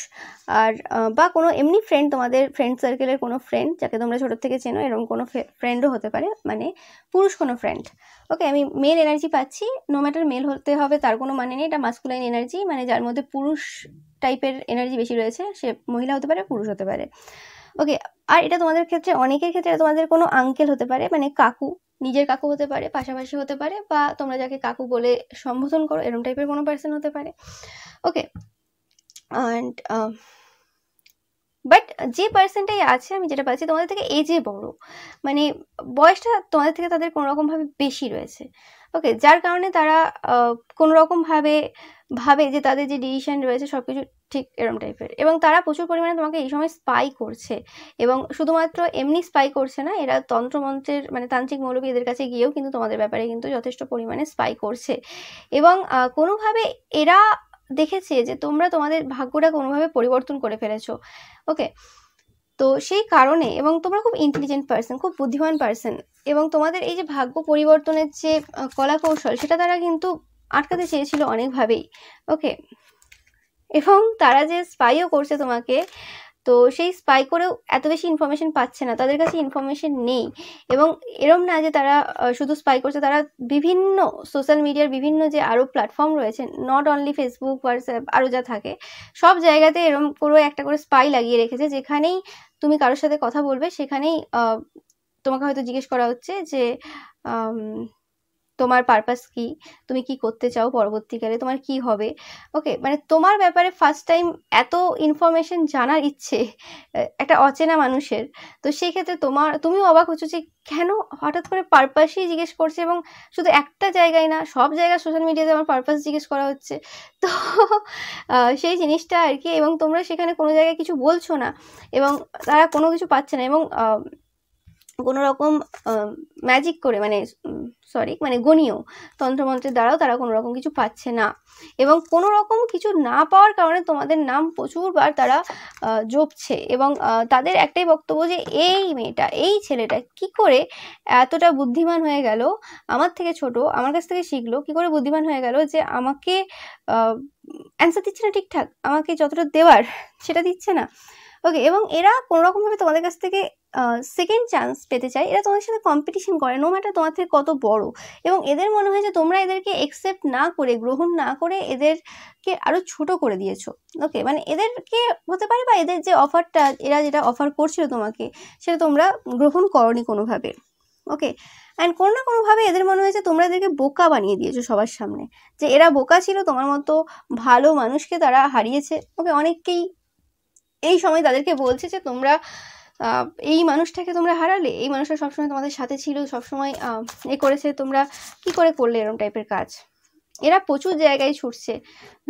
আর বা কোনো এমনি ফ্রেন্ড, তোমাদের ফ্রেন্ড সার্কেলের কোনো ফ্রেন্ড যাকে তোমরা ছোটোর থেকে চেনো, এরকম কোনো ফ্রেন্ডও হতে পারে, মানে পুরুষ কোনো ফ্রেন্ড। ওকে, আমি মেল এনার্জি পাচ্ছি, নো ম্যাটার মেল হতে হবে তার কোনো মানে নেই, এটা মাস্কুলাইন এনার্জি, মানে যার মধ্যে পুরুষ টাইপের এনার্জি বেশি রয়েছে, সে মহিলা হতে পারে, পুরুষ হতে পারে। ওকে, আর এটা তোমাদের ক্ষেত্রে, অনেকের ক্ষেত্রে তোমাদের কোনো আঙ্কেল হতে পারে, মানে কাকু, নিজের কাকু হতে পারে, পাশাপাশি হতে পারে, বা তোমরা যাকে কাকু বলে সম্বোধন করো এরকম টাইপের কোনো পার্সন হতে পারে। ওকে, অ্যান্ড বাট যে পার্সনটাই আছে আমি যেটা পাচ্ছি তোমাদের থেকে এজে বড়, মানে বয়সটা তোমাদের থেকে তাদের কোনো রকমভাবে বেশি রয়েছে। ওকে, যার কারণে তারা কোনো রকমভাবে ভাবে যে তাদের যে ডিসিশন রয়েছে সব কিছু ঠিক এরম টাইপের, এবং তারা প্রচুর পরিমাণে তোমাকে এই সময় স্পাই করছে, এবং শুধুমাত্র এমনি স্পাই করছে না, এরা তন্ত্রমন্ত্রের মানে তান্ত্রিক মৌলবী এদের কাছে গিয়েও কিন্তু তোমাদের ব্যাপারে কিন্তু যথেষ্ট পরিমাণে স্পাই করছে, এবং কোনোভাবে এরা দেখেছে যে তোমরা তোমাদের ভাগ্যটা কোনোভাবে পরিবর্তন করে ফেলেছো। ওকে, তো সেই কারণে, এবং তোমরা খুব ইন্টেলিজেন্ট পার্সন, খুব বুদ্ধিমান পার্সন, এবং তোমাদের এই যে ভাগ্য পরিবর্তনের যে কলা কৌশল সেটা তারা কিন্তু আটকাতে চেয়েছিল অনেকভাবেই। ওকে, এবং তারা যে স্পাইও করছে তোমাকে, তো সেই স্পাই করেও এত বেশি ইনফরমেশন পাচ্ছে না, তাদের কাছে ইনফরমেশন নেই, এবং এরম না যে তারা শুধু স্পাই করছে, তারা বিভিন্ন সোশ্যাল মিডিয়ার বিভিন্ন যে আরও প্ল্যাটফর্ম রয়েছে, নট অনলি ফেসবুক, হোয়াটসঅ্যাপ, আরও যা থাকে সব জায়গাতে এরম করে একটা করে স্পাই লাগিয়ে রেখেছে, যেখানেই তুমি কারোর সাথে কথা বলবে সেখানেই তোমাকে হয়তো জিজ্ঞেস করা হচ্ছে যে তোমার পারপাস কি, তুমি কি করতে চাও পরবর্তীকালে, তোমার কি হবে। ওকে, মানে তোমার ব্যাপারে ফার্স্ট টাইম এত ইনফরমেশন জানার ইচ্ছে একটা অচেনা মানুষের, তো সেই ক্ষেত্রে তুমিও অবাক হচ্ছ যে কেন হঠাৎ করে পারপাসই জিজ্ঞেস করছে, এবং শুধু একটা জায়গায় না, সব জায়গায় সোশ্যাল মিডিয়াতে আমার পারপাস জিজ্ঞেস করা হচ্ছে। তো সেই জিনিসটা আর কি, এবং তোমরা সেখানে কোনো জায়গায় কিছু বলছো না, এবং তারা কোনো কিছু পাচ্ছে না, এবং কোনো রকম ম্যাজিক করে মানে গণীয় তন্ত্রমন্ত্রের দ্বারাও তারা কোনো রকম কিছু পাচ্ছে না, এবং কোনো রকম কিছু না পাওয়ার কারণে তোমাদের নাম প্রচুরবার তারা জপছে, এবং তাদের একটাই বক্তব্য যে এই মেয়েটা, এই ছেলেটা কি করে এতটা বুদ্ধিমান হয়ে গেল, আমার থেকে ছোট, আমার কাছ থেকে শিখলো, কি করে বুদ্ধিমান হয়ে গেল যে আমাকে অ্যান্সার দিচ্ছে না ঠিকঠাক, আমাকে যতটা দেওয়ার সেটা দিচ্ছে না। ওকে, এবং এরা কোনো রকমভাবে তোমাদের কাছ থেকে সেকেন্ড চান্স পেতে চায়, এরা তোমাদের সাথে কম্পিটিশন করে, নো ম্যাটার তোমার থেকে কত বড়, এবং এদের মনে হয় যে তোমরা এদেরকে অ্যাকসেপ্ট না করে, গ্রহণ না করে এদেরকে আরও ছোট করে দিয়েছো। ওকে, মানে এদেরকে হতে পারে, বা এদের যে অফারটা, এরা যেটা অফার করছিল তোমাকে সেটা তোমরা গ্রহণ করনি কোনোভাবে। ওকে, অ্যান্ড কোনো না কোনোভাবে এদের মনে হয়েছে তোমরা এদেরকে বোকা বানিয়ে দিয়েছো সবার সামনে, যে এরা বোকা ছিল, তোমার মতো ভালো মানুষকে তারা হারিয়েছে। ওকে, অনেককেই এই সময় তাদেরকে বলছে যে তোমরা এই মানুষটাকে তোমরা হারালে, এই মানুষটা সবসময় তোমাদের সাথে ছিল, সবসময় করেছে, তোমরা কি করে করলে এরকম টাইপের কাজ। এরা প্রচুর জায়গায় ছুটছে,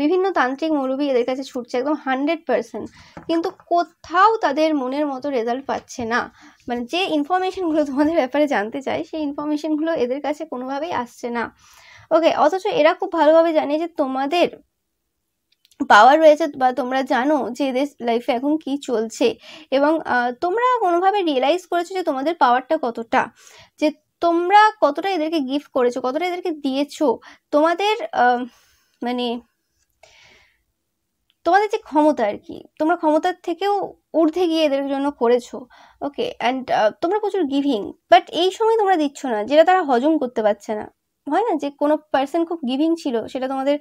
বিভিন্ন তান্ত্রিক মৌলবি এদের কাছে ছুটছে একদম 100%, কিন্তু কোথাও তাদের মনের মতো রেজাল্ট পাচ্ছে না। মানে যে ইনফরমেশনগুলো তোমাদের ব্যাপারে জানতে চাই সেই ইনফরমেশনগুলো এদের কাছে কোনোভাবেই আসছে না। ওকে, অথচ এরা খুব ভালোভাবে জানে যে তোমাদের পাওয়ার রয়েছে বা তোমরা জানো যে এদের লাইফে এখন কি চলছে, এবং তোমরা কোনোভাবে রিয়েলাইজ করেছো যে তোমাদের পাওয়ারটা কতটা, যে তোমরা কতটা এদেরকে গিফট করেছো, কতটা এদেরকে দিয়েছো, তোমাদের মানে তোমাদের যে ক্ষমতা আর কি, তোমরা ক্ষমতার থেকেও ঊর্ধ্বে গিয়ে এদের জন্য করেছো। ওকে, অ্যান্ড তোমরা প্রচুর গিভিং, বাট এই সময় তোমরা দিচ্ছ না, যেটা তারা হজম করতে পারছে না। হয় না যে কোনো পার্সন খুব গিভিং ছিল, সেটা তোমাদের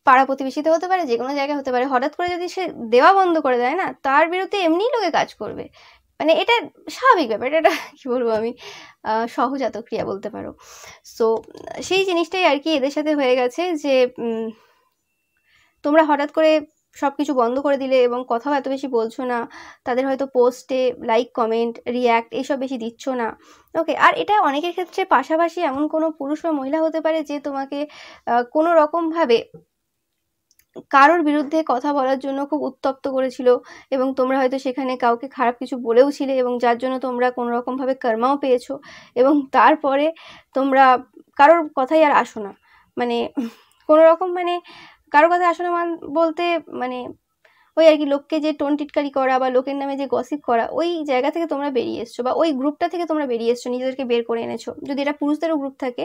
পাড়া প্রতিবেশীতে হতে পারে, যে কোনো জায়গায় হতে পারে, হঠাৎ করে যদি সে দেওয়া বন্ধ করে দেয় না, তার বিরুদ্ধে এমনিই লোকে কাজ করবে। মানে এটা স্বাভাবিক ব্যাপার, এটা কি বলবো আমি, সহজাত ক্রিয়া বলতে পারো। সো সেই জিনিসটাই আর কি এদের সাথে হয়ে গেছে, যে তোমরা হঠাৎ করে সব কিছু বন্ধ করে দিলে এবং কথাও এত বেশি বলছো না, তাদের হয়তো পোস্টে লাইক কমেন্ট রিয়্যাক্ট এইসব বেশি দিচ্ছ না। ওকে, আর এটা অনেকের ক্ষেত্রে পাশাপাশি এমন কোনো পুরুষ বা মহিলা হতে পারে যে তোমাকে কোনো রকমভাবে কারোর বিরুদ্ধে কথা বলার জন্য খুব উত্তপ্ত করেছিল, এবং তোমরা হয়তো সেখানে কাউকে খারাপ কিছু বলেও ছিলে, এবং যার জন্য তোমরা কোনো রকমভাবে কর্মাও পেয়েছো, এবং তারপরে তোমরা কারোর কথাই আর আসো না। মানে কোনো রকম মানে কারোর কথা আসো না বলতে মানে ওই আর কি, লোককে যে টোন টিটকারি করা বা লোকের নামে যে গসিপ করা, ওই জায়গা থেকে তোমরা বেরিয়ে এসছো, বা ওই গ্রুপটা থেকে তোমরা বেরিয়ে এসছো, নিজেদেরকে বের করে এনেছো। যদি এটা পুরুষদেরও গ্রুপ থাকে,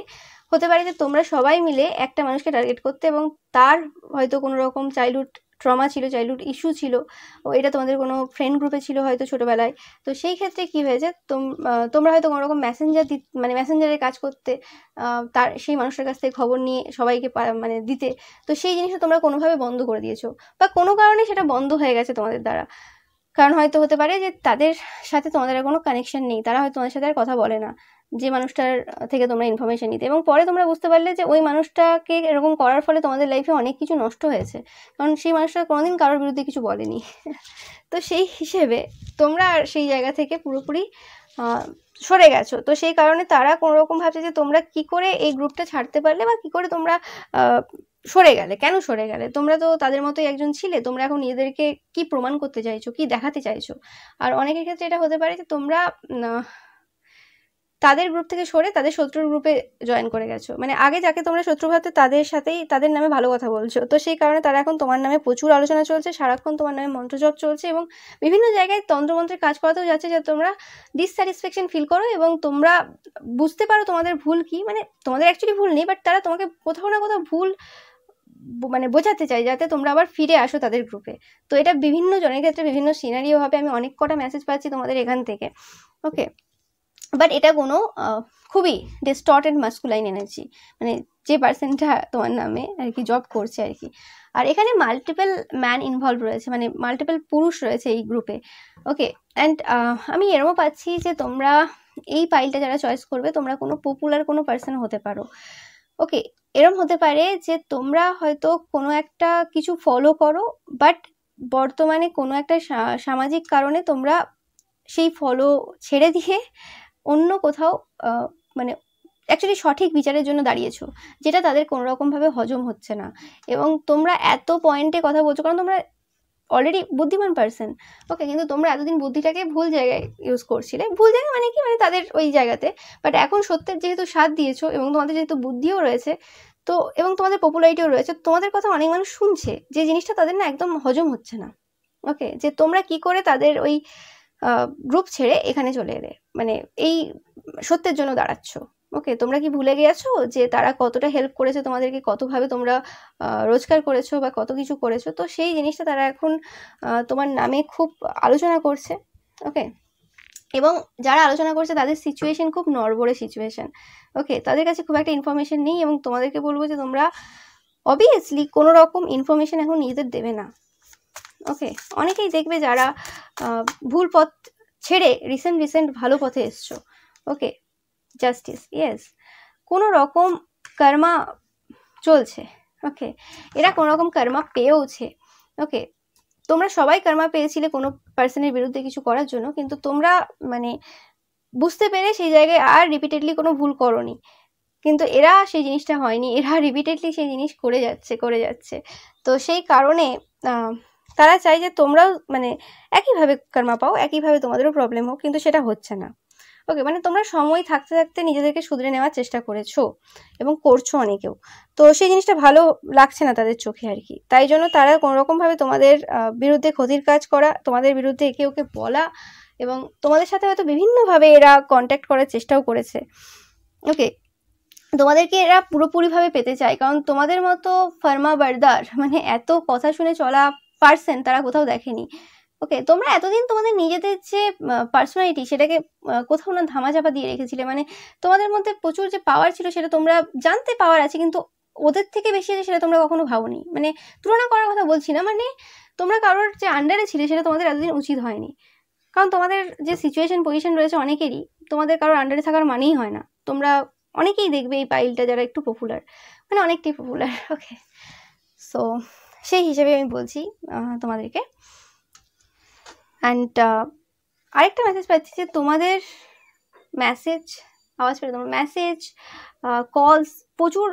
হতে পারে যে তোমরা সবাই মিলে একটা মানুষকে টার্গেট করতে, এবং তার হয়তো কোনো রকম চাইল্ডহুড ট্রমা ছিল, চাইল্ডহুড ইস্যু ছিল, ও এটা তোমাদের কোনো ফ্রেন্ড গ্রুপে ছিল হয়তো ছোটোবেলায়। তো সেই ক্ষেত্রে কী হয়েছে, তোমরা হয়তো কোনো রকম মানে মেসেঞ্জারের কাজ করতে, তার সেই মানুষটার কাছ থেকে খবর নিয়ে সবাইকে মানে দিতে। তো সেই জিনিসটা তোমরা কোনোভাবে বন্ধ করে দিয়েছো, বা কোনো কারণে সেটা বন্ধ হয়ে গেছে তোমাদের দ্বারা। কারণ হয়তো হতে পারে যে তাদের সাথে তোমাদের আর কোনো কানেকশন নেই, তারা হয়তো তোমাদের সাথে আর কথা বলে না, যে মানুষটার থেকে তোমরা ইনফরমেশন নিতে, এবং পরে তোমরা বুঝতে পারলে যে ওই মানুষটাকে এরকম করার ফলে তোমাদের লাইফে অনেক কিছু নষ্ট হয়েছে, কারণ সেই মানুষটা কোনোদিন কারোর বিরুদ্ধে কিছু বলেনি। তো সেই হিসেবে তোমরা সেই জায়গা থেকে পুরোপুরি সরে গেছো। তো সেই কারণে তারা কোনো রকম ভাবছে যে তোমরা কি করে এই গ্রুপটা ছাড়তে পারলে, বা কি করে তোমরা সরে গেলে, কেন সরে গেলে, তোমরা তো তাদের মতোই একজন ছিলে, তোমরা এখন নিজেদেরকে কি প্রমাণ করতে চাইছো, কি দেখাতে চাইছো। আর অনেকের ক্ষেত্রে এটা হতে পারে যে তোমরা তাদের গ্রুপ থেকে সরে তাদের শত্রুর গ্রুপে জয়েন করে গেছো, মানে আগে যাকে তোমরা শত্রু ভাবতে তাদের সাথেই তাদের নামে ভালো কথা বলছো। তো সেই কারণে তারা এখন তোমার নামে প্রচুর আলোচনা চলছে, সারাক্ষণ তোমার নামে মন্ত্রজপ চলছে, এবং বিভিন্ন জায়গায় তন্ত্রমন্ত্রের কাজ করাতেও যাচ্ছে, যে তোমরা ডিসস্যাটিসফ্যাকশন ফিল করো, এবং তোমরা বুঝতে পারো তোমাদের ভুল কি, মানে তোমাদের অ্যাকচুয়ালি ভুল নেই, বাট তারা তোমাকে কোথাও না কোথাও ভুল মানে বোঝাতে চাই, যাতে তোমরা আবার ফিরে আসো তাদের গ্রুপে। তো এটা বিভিন্ন জনের ক্ষেত্রে বিভিন্ন সিনারিও হবে, আমি অনেক কটা মেসেজ পাচ্ছি তোমাদের এখান থেকে। ওকে, বাট এটা কোনো খুবই ডিস্টর্টেড মাস্কুলাইন এনার্জি, মানে যে পার্সনটা তোমার নামে আর কি জব করছে আর কি। আর এখানে মাল্টিপল ম্যান ইনভলভ রয়েছে, মানে মাল্টিপল পুরুষ রয়েছে এই গ্রুপে। ওকে, অ্যান্ড আমি এরমও পাচ্ছি যে তোমরা এই পাইলটা যারা চয়েস করবে, তোমরা কোনো পপুলার কোনো পার্সন হতে পারো। ওকে, এরম হতে পারে যে তোমরা হয়তো কোনো একটা কিছু ফলো করো, বাট বর্তমানে কোনো একটা সামাজিক কারণে তোমরা সেই ফলো ছেড়ে দিয়ে অন্য কোথাও মানে অ্যাকচুয়ালি সঠিক বিচারের জন্য দাঁড়িয়েছো, যেটা তাদের কোনো রকমভাবে হজম হচ্ছে না। এবং তোমরা এত পয়েন্টে কথা বলছো, কারণ তোমরা অলরেডি বুদ্ধিমান পার্সন। ওকে, কিন্তু তোমরা এতদিন বুদ্ধিটাকে ভুল জায়গায় ইউজ করছিলে, ভুল জায়গায় মানে কি, মানে তাদের ওই জায়গাতে। বাট এখন সত্যের যেহেতু সাথ দিয়েছো, এবং তোমাদের যেহেতু বুদ্ধিও রয়েছে, তো এবং তোমাদের পপুলারিটিও রয়েছে, তোমাদের কথা অনেক মানুষ শুনছে, যে জিনিসটা তাদের না একদম হজম হচ্ছে না। ওকে, যে তোমরা কি করে তাদের ওই গ্রুপ ছেড়ে এখানে চলে এলে, মানে এই সত্যের জন্য দাঁড়াচ্ছ। ওকে, তোমরা কি ভুলে গেছো যে তারা কতটা হেল্প করেছে তোমাদেরকে, কতভাবে তোমরা রোজগার করেছো বা কত কিছু করেছো। তো সেই জিনিসটা তারা এখন তোমার নামে খুব আলোচনা করছে। ওকে, এবং যারা আলোচনা করছে তাদের সিচুয়েশন খুব নড়বড়ে সিচুয়েশন। ওকে, তাদের কাছে খুব একটা ইনফরমেশন নেই, এবং তোমাদেরকে বলবো যে তোমরা অবভিয়াসলি কোনো রকম ইনফরমেশন এখন নিজেদের দেবে না। ওকে, অনেকেই দেখবে যারা ভুল পথ ছেড়ে রিসেন্ট ভালো পথে এসছো। ওকে, জাস্টিস, ইয়েস, কোনো রকম কর্মা চলছে। ওকে, এরা কোনো রকম কর্মা পেয়েওছে। ওকে, তোমরা সবাই কর্মা পেয়েছিলে কোনো পার্সনের বিরুদ্ধে কিছু করার জন্য, কিন্তু তোমরা মানে বুঝতে পেরে সেই জায়গায় আর রিপিটেডলি কোনো ভুল করোনি। কিন্তু এরা সেই জিনিসটা হয়নি, এরা রিপিটেডলি সেই জিনিস করে যাচ্ছে। তো সেই কারণে তারা চায় যে তোমরাও মানে একইভাবে কর্মা পাও, একইভাবে তোমাদেরও প্রবলেম হোক, কিন্তু সেটা হচ্ছে না। ওকে, মানে তোমরা সময় থাকতে থাকতে নিজেদেরকে শুধরে নেওয়ার চেষ্টা করেছো এবং করছো অনেকেও, তো সেই জিনিসটা ভালো লাগছে না তাদের চোখে আর কি। তাই জন্য তারা কোনোরকমভাবে তোমাদের বিরুদ্ধে ক্ষতির কাজ করা, তোমাদের বিরুদ্ধে একে ওকে বলা, এবং তোমাদের সাথে হয়তো বিভিন্নভাবে এরা কন্ট্যাক্ট করার চেষ্টাও করেছে। ওকে, তোমাদেরকে এরা পুরোপুরিভাবে পেতে চায়, কারণ তোমাদের মতো ফার্মা বারদার মানে এত কথা শুনে চলা পার্সন তারা কোথাও দেখেনি। ওকে, তোমরা এতদিন তোমাদের নিজেদের যে পার্সোনালিটি সেটাকে কোথাও না ধামাচাপা দিয়ে রেখেছিলে, মানে তোমাদের মধ্যে প্রচুর যে পাওয়ার ছিল সেটা তোমরা জানতে পাওয়ার আছে, কিন্তু ওদের থেকে বেশি আছে সেটা তোমরা কখনো ভাবোনি। মানে তুলনা করার কথা বলছি না, মানে তোমরা কারোর যে আন্ডারে ছিলে সেটা তোমাদের এতদিন উচিত হয়নি, কারণ তোমাদের যে সিচুয়েশন পজিশন রয়েছে অনেকেরই তোমাদের কারোর আন্ডারে থাকার মানেই হয় না। তোমরা অনেকেই দেখবে এই পাইলটা যারা একটু পপুলার, মানে অনেকটাই পপুলার। ওকে, সো সেই হিসেবে আমি বলছি তোমাদেরকে। অ্যান্ড আরেকটা মেসেজ পাচ্ছি যে তোমাদের মেসেজ, আওয়াজ পেলে তোমার মেসেজ কলস প্রচুর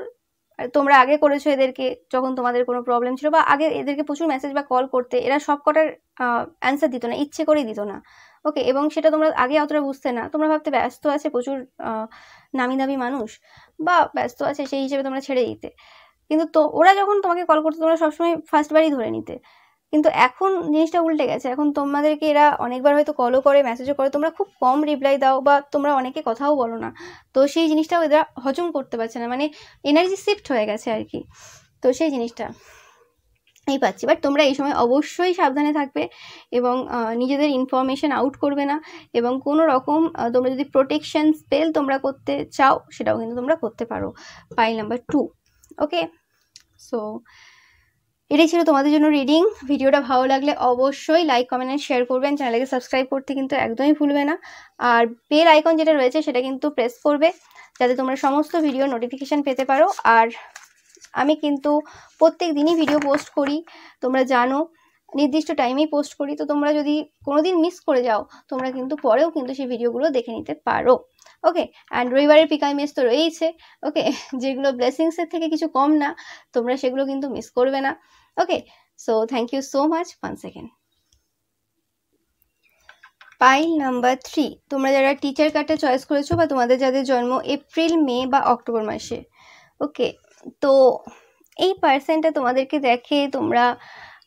তোমরা আগে করেছো এদেরকে, যখন তোমাদের কোনো প্রবলেম ছিল, বা আগে এদেরকে প্রচুর মেসেজ বা কল করতে, এরা সব কটার অ্যান্সার দিত না, ইচ্ছে করেই দিত না। ওকে, এবং সেটা তোমরা আগে অতটা বুঝতে না, তোমরা ভাবতে ব্যস্ত আছে, প্রচুর নামি দামি মানুষ বা ব্যস্ত আছে সেই হিসেবে তোমরা ছেড়ে দিতে, কিন্তু তো ওরা যখন তোমাকে কল করতো তোমরা সবসময় ফার্স্টবারই ধরে নিতে। কিন্তু এখন জিনিসটা উল্টে গেছে, এখন তোমাদেরকে এরা অনেকবার হয়তো কলও করে, মেসেজও করে, তোমরা খুব কম রিপ্লাই দাও বা তোমরা অনেকে কথাও বলো না, তো সেই জিনিসটাও এরা হজম করতে পারছে না, মানে এনার্জি শিফট হয়ে গেছে আর কি। তো সেই জিনিসটা এই পাচ্ছি। বাট তোমরা এই সময় অবশ্যই সাবধানে থাকবে এবং নিজেদের ইনফরমেশন আউট করবে না, এবং কোনো রকম তোমরা যদি প্রোটেকশন স্পেল তোমরা করতে চাও সেটাও কিন্তু তোমরা করতে পারো। Pile number 2। ওকে, সো এটাই ছিল তোমাদের জন্য রিডিং। ভিডিওটা ভালো লাগলে অবশ্যই লাইক, কমেন্ট এন্ড শেয়ার করবেন। চ্যানেলকে সাবস্ক্রাইব করতে কিন্তু একদমই ভুলবে না, আর বেল আইকন যেটা রয়েছে সেটা কিন্তু প্রেস করবে যাতে তোমরা সমস্ত ভিডিও নোটিফিকেশান পেতে পারো। আর আমি কিন্তু প্রত্যেক দিনই ভিডিও পোস্ট করি, তোমরা জানো, নির্দিষ্ট টাইমেই পোস্ট করি, তো তোমরা যদি কোনোদিন মিস করে যাও তোমরা কিন্তু পরেও কিন্তু সেই ভিডিওগুলো দেখে নিতে পারো। ওকে, অ্যান্ড রবিবারের পিক আই মেস তো রয়েইছে। ওকে, যেগুলো ব্লেসিংসের থেকে কিছু কম না, তোমরা সেগুলো কিন্তু মিস করবে না। Okay, so thank you so much once second. File number 3, তোমরা যারা টিচার কার্ডটা চয়েস করেছো বা তোমাদের যাদের জন্ম এপ্রিল, মে বা অক্টোবর মাসে, ওকে, তো এই পার্সনটা তোমাদেরকে দেখে তোমরা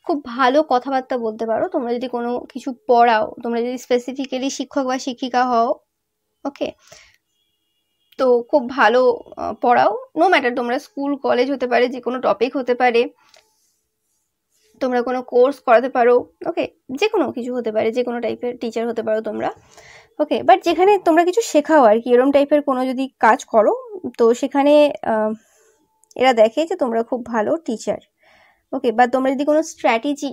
খুব ভালো কথাবার্তা বলতে পারো। তোমরা যদি কোনো কিছু পড়াও, তোমরা যদি স্পেসিফিক্যালি শিক্ষক বা শিক্ষিকা হও, ওকে, তো খুব ভালো পড়াও। নো ম্যাটার, তোমরা স্কুল কলেজ হতে পারে, যে কোনো টপিক হতে পারে, তোমরা কোনো কোর্স করাতে পারো। ওকে, যে কোনো কিছু হতে পারে, যে কোনো টাইপের টিচার হতে পারো তোমরা। ওকে, বাট যেখানে তোমরা কিছু শেখাও আর কি, এরম টাইপের কোনো যদি কাজ করো, তো সেখানে এরা দেখে যে তোমরা খুব ভালো টিচার। ওকে, বা তোমরা যদি কোনো স্ট্র্যাটেজি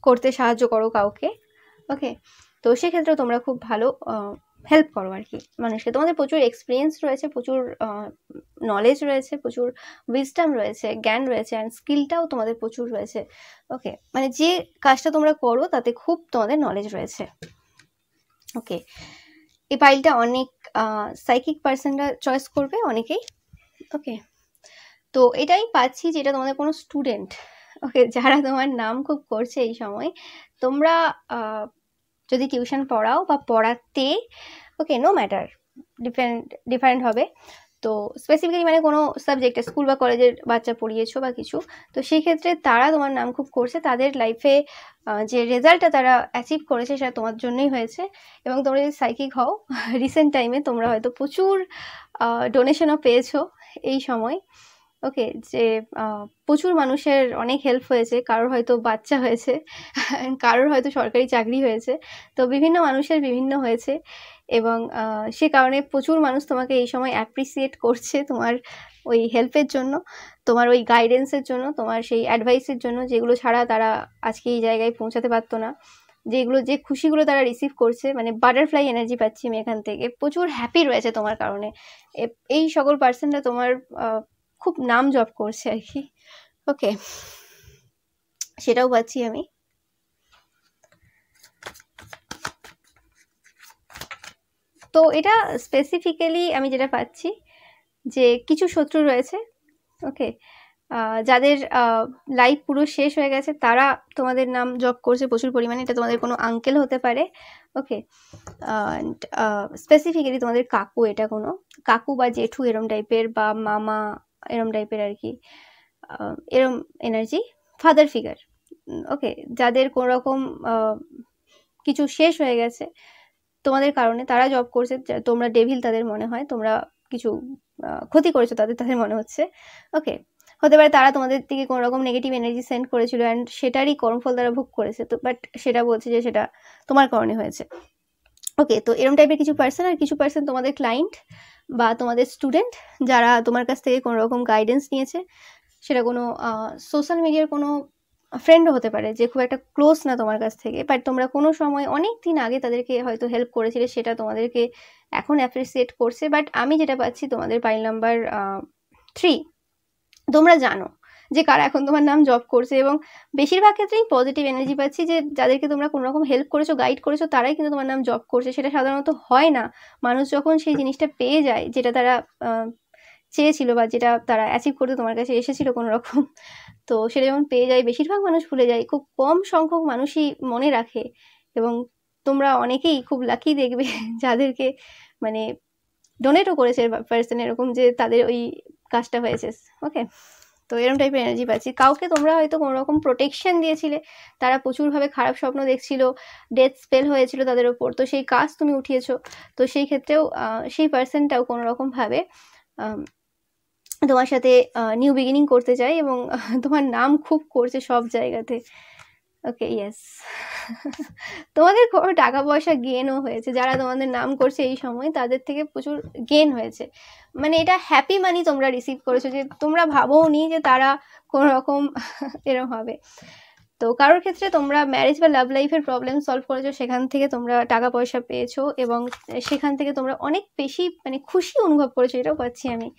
করতে সাহায্য করো কাউকে, ওকে, তো সেক্ষেত্রে তোমরা খুব ভালো হেল্প করো আর কি মানুষকে। তোমাদের প্রচুর এক্সপিরিয়েন্স রয়েছে, প্রচুর নলেজ রয়েছে, প্রচুর উইজডম রয়েছে, জ্ঞান রয়েছে, অ্যান্ড স্কিলটাও তোমাদের প্রচুর রয়েছে। ওকে, মানে যে কাজটা তোমরা করো তাতে খুব তোমাদের নলেজ রয়েছে। ওকে, এই পাইলটা অনেক সাইকিক পার্সনরা চয়েস করবে, অনেকেই। ওকে, তো এটাই পাচ্ছি যেটা তোমাদের কোনো স্টুডেন্ট, ওকে, যারা তোমার নাম খুব করছে এই সময়, তোমরা যদি টিউশন পড়াও বা পড়াতে, ওকে, নো ম্যাটার, ডিফারেন্ট হবে। তো স্পেসিফিক্যালি মানে কোনো সাবজেক্টে স্কুল বা কলেজের বাচ্চা পড়িয়েছো বা কিছু, তো সেই ক্ষেত্রে তারা তোমার নাম খুব করছে, তাদের লাইফে যে রেজাল্টটা তারা অ্যাচিভ করেছে সেটা তোমার জন্যই হয়েছে। এবং তোমরা যদি সাইকিক হও, রিসেন্ট টাইমে তোমরা হয়তো প্রচুর ডোনেশনও পেয়েছো এই সময়। ওকে, যে প্রচুর মানুষের অনেক হেল্প হয়েছে, কারোর হয়তো বাচ্চা হয়েছে, কারোর হয়তো সরকারি চাকরি হয়েছে, তো বিভিন্ন মানুষের বিভিন্ন হয়েছে, এবং সে কারণে প্রচুর মানুষ তোমাকে এই সময় অ্যাপ্রিসিয়েট করছে তোমার ওই হেল্পের জন্য, তোমার ওই গাইডেন্সের জন্য, তোমার সেই অ্যাডভাইসের জন্য, যেগুলো ছাড়া তারা আজকে এই জায়গায় পৌঁছাতে পারতো না। যেগুলো, যে খুশিগুলো তারা রিসিভ করছে, মানে বাটারফ্লাই এনার্জি পাচ্ছি আমি এখান থেকে, প্রচুর হ্যাপি রয়েছে তোমার কারণে। এই সকল পার্সনরা তোমার খুব নাম জপ করছে আর কি। ওকে, সেটাও পাচ্ছি আমি। তো এটা স্পেসিফিক্যালি আমি যেটা পাচ্ছি যে কিছু শত্রু রয়েছে, ওকে, যাদের লাইফ পুরো শেষ হয়ে গেছে, তারা তোমাদের নাম জপ করছে প্রচুর পরিমাণে। এটা তোমাদের কোনো আঙ্কেল হতে পারে, ওকে, অ্যান্ড স্পেসিফিক্যালি তোমাদের কাকু, এটা কোনো কাকু বা জেঠু এরম টাইপের, বা মামা এরম টাইপের আর কি, এরম এনার্জি, ফাদার ফিগার, ওকে, যাদের কোনো রকম কিছু শেষ হয়ে গেছে তোমাদের কারণে, তারা জব করছে, তোমরা ডেভিল তাদের মনে হয়, তোমরা কিছু ক্ষতি করেছো তাদের মনে হচ্ছে, ওকে। হতে পারে তারা তোমাদের দিকে কোনো রকম নেগেটিভ এনার্জি সেন্ড করেছিল অ্যান্ড সেটারই কর্মফল তারা ভোগ করেছে, তো বাট সেটা বলছে যে সেটা তোমার কারণে হয়েছে, ওকে। তো এরম টাইপের কিছু পার্সন, আর কিছু পার্সন তোমাদের ক্লায়েন্ট বা তোমাদের স্টুডেন্ট, যারা তোমার কাছ থেকে কোনো রকম গাইডেন্স নিয়েছে, সেটা কোনো সোশ্যাল মিডিয়ার কোনো ফ্রেন্ডও হতে পারে, যে খুব একটা ক্লোজ না তোমার কাছ থেকে, বাট তোমরা কোনো সময় অনেক দিন আগে তাদেরকে হয়তো হেল্প করেছিলে, সেটা তোমাদেরকে এখন অ্যাপ্রিসিয়েট করছে। বাট আমি যেটা পাচ্ছি তোমাদের পাইল নাম্বার 3, তোমরা জানো যে কারা এখন তোমার নাম জব করছে, এবং বেশিরভাগ ক্ষেত্রেই পজিটিভ এনার্জি পাচ্ছি, যে যাদেরকে তোমরা কোনো রকম হেল্প করেছো, গাইড করেছো, তারাই কিন্তু তোমার নাম জব করছে। সেটা সাধারণত হয় না, মানুষ যখন সেই জিনিসটা পেয়ে যায় যেটা তারা চেয়েছিল বা যেটা তারা অ্যাচিভ করতে তোমার কাছে এসেছিল কোনো রকম, তো সেটা যখন পেয়ে যায় বেশিরভাগ মানুষ ভুলে যায়, খুব কম সংখ্যক মানুষই মনে রাখে। এবং তোমরা অনেকেই খুব লাকি দেখবে যাদেরকে মানে ডোনেটও করেছে পার্সন, এরকম যে তাদের ওই কাজটা হয়েছে, ওকে। তো এরকম টাইপের এনার্জি পাচ্ছি। কাউকে তোমরা হয়তো কোনো রকম প্রোটেকশন দিয়েছিলে, তারা প্রচুরভাবে খারাপ স্বপ্ন দেখছিল, ডেথ স্পেল হয়েছিল তাদের ওপর, তো সেই কাজ তুমি উঠিয়েছো। তো সেই ক্ষেত্রেও সেই পার্সনটাও কোনো রকমভাবে তোমার সাথে নিউ বিগিনিং করতে চাই, এবং তোমার নাম খুব করছে সব জায়গাতে, ওকে, ইয়েস। তোমাদের টাকা পয়সা গেনও হয়েছে, যারা তোমাদের নাম করছে এই সময়, তাদের থেকে প্রচুর গেন হয়েছে, মানে এটা হ্যাপি মানি তোমরা রিসিভ করেছো, যে তোমরা ভাবোও নি যে তারা কোনো রকম এরকম হবে। তো কারোর ক্ষেত্রে তোমরা ম্যারেজ বা লাভ লাইফের প্রবলেম সলভ করেছো, সেখান থেকে তোমরা টাকা পয়সা পেয়েছো, এবং সেখান থেকে তোমরা অনেক বেশি মানে খুশি অনুভব করেছো, এটাও পাচ্ছি আমি।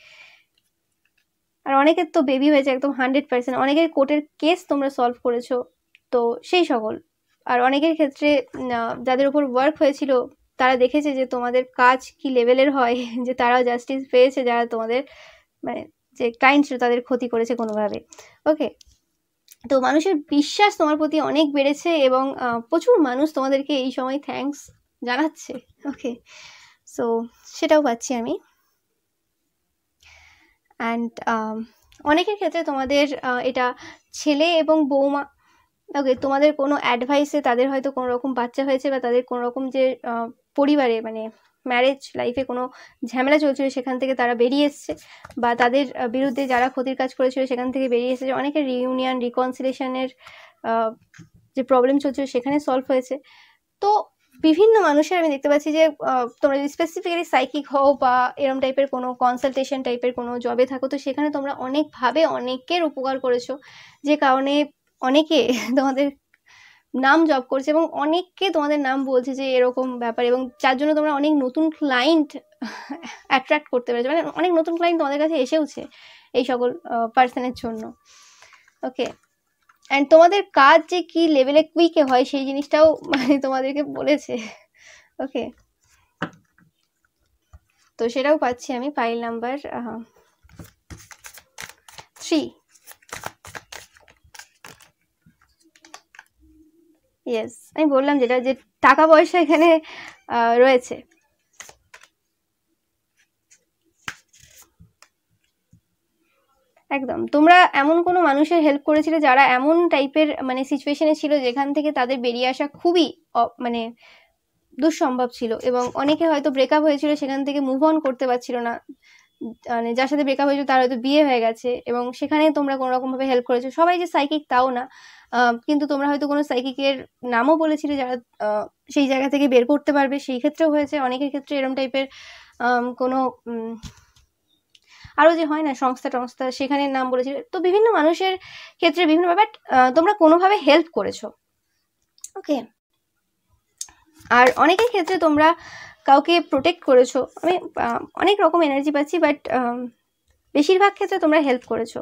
আর অনেকের তো বেবি হয়েছে একদম 100%, অনেকের কোর্টের কেস তোমরা সলভ করেছো, তো সেই সকল। আর অনেকের ক্ষেত্রে যাদের উপর ওয়ার্ক হয়েছিল, তারা দেখেছে যে তোমাদের কাজ কি লেভেলের হয়, যে তারাও জাস্টিস পেয়েছে, যারা তোমাদের মানে যে ক্লায়েন্ট ছিল তাদের ক্ষতি করেছে কোনোভাবে, ওকে। তো মানুষের বিশ্বাস তোমার প্রতি অনেক বেড়েছে, এবং প্রচুর মানুষ তোমাদেরকে এই সময় থ্যাঙ্কস জানাচ্ছে, ওকে। সো সেটাও পাচ্ছি আমি। অ্যান্ড অনেকের ক্ষেত্রে তোমাদের এটা ছেলে এবং বৌমা, ওকে, তোমাদের কোনো অ্যাডভাইসে তাদের হয়তো কোনো রকম বাচ্চা হয়েছে, বা তাদের কোনো রকম যে পরিবারে মানে ম্যারেজ লাইফে কোনো ঝামেলা চলছিল, সেখান থেকে তারা বেরিয়ে এসছে, বা তাদের বিরুদ্ধে যারা ক্ষতির কাজ করেছিল সেখান থেকে বেরিয়ে এসেছে। অনেকের রিইউনিয়ন রিকনসিলেশনের যে প্রবলেম চলছিল সেখানে সলভ হয়েছে। তো বিভিন্ন মানুষের আমি দেখতে পাচ্ছি যে তোমরা যদি স্পেসিফিক্যালি সাইকিক হও বা এরম টাইপের কোনো কনসালটেশন টাইপের কোনো জবে থাকো, তো সেখানে তোমরা অনেকভাবে অনেকের উপকার করেছো, যে কারণে অনেকে তোমাদের নাম জব করছে, এবং অনেককে তোমাদের নাম বলছে যে এরকম ব্যাপার, এবং যার জন্য তোমরা অনেক নতুন ক্লায়েন্ট অ্যাট্রাক্ট করতে পেরেছো, মানে অনেক নতুন ক্লায়েন্ট তোমাদের কাছে এসেওছে এই সকল পার্সনের জন্য, ওকে। অ্যান্ড তোমাদের কাজ যে কি লেভেলে কুইকে হয় সেই জিনিসটাও মানে তোমাদেরকে বলেছে, ওকে। তো সেটাও পাচ্ছি আমি ফাইল নাম্বার 3। ইয়েস, আমি বললাম যেটা, যে টাকা পয়সা এখানে রয়েছে। একদম, তোমরা এমন কোনো মানুষের হেল্প করেছিলে যারা এমন টাইপের মানে সিচুয়েশনে ছিল, যেখান থেকে তাদের বেরিয়ে আসা খুবই মানে দুঃসম্ভব ছিল, এবং অনেকে হয়তো ব্রেকআপ হয়েছিল, সেখান থেকে মুভ অন করতে পারছিল না, মানে যার সাথে ব্রেকআপ হয়েছিল তার হয়তো বিয়ে হয়ে গেছে, এবং সেখানে তোমরা কোনো রকম ভাবে হেল্প করেছো। সবাই যে সাইকিক তাও না, কিন্তু তোমরা হয়তো কোনো সাইকিকের নামও বলেছিলে, যারা সেই জায়গা থেকে বের করতে পারবে, সেই ক্ষেত্রেও হয়েছে। অনেকের ক্ষেত্রে এরম টাইপের কোনো আরও যে হয় না সংস্থা টংস্থা, সেখানের নাম বলেছিল। তো বিভিন্ন মানুষের ক্ষেত্রে বিভিন্ন ব্যাপার তোমরা কোনোভাবে হেল্প করেছো, ওকে। আর অনেকের ক্ষেত্রে তোমরা কাউকে প্রোটেক্ট করেছো। আমি অনেক রকম এনার্জি পাচ্ছি, বাট বেশিরভাগ ক্ষেত্রে তোমরা হেল্প করেছো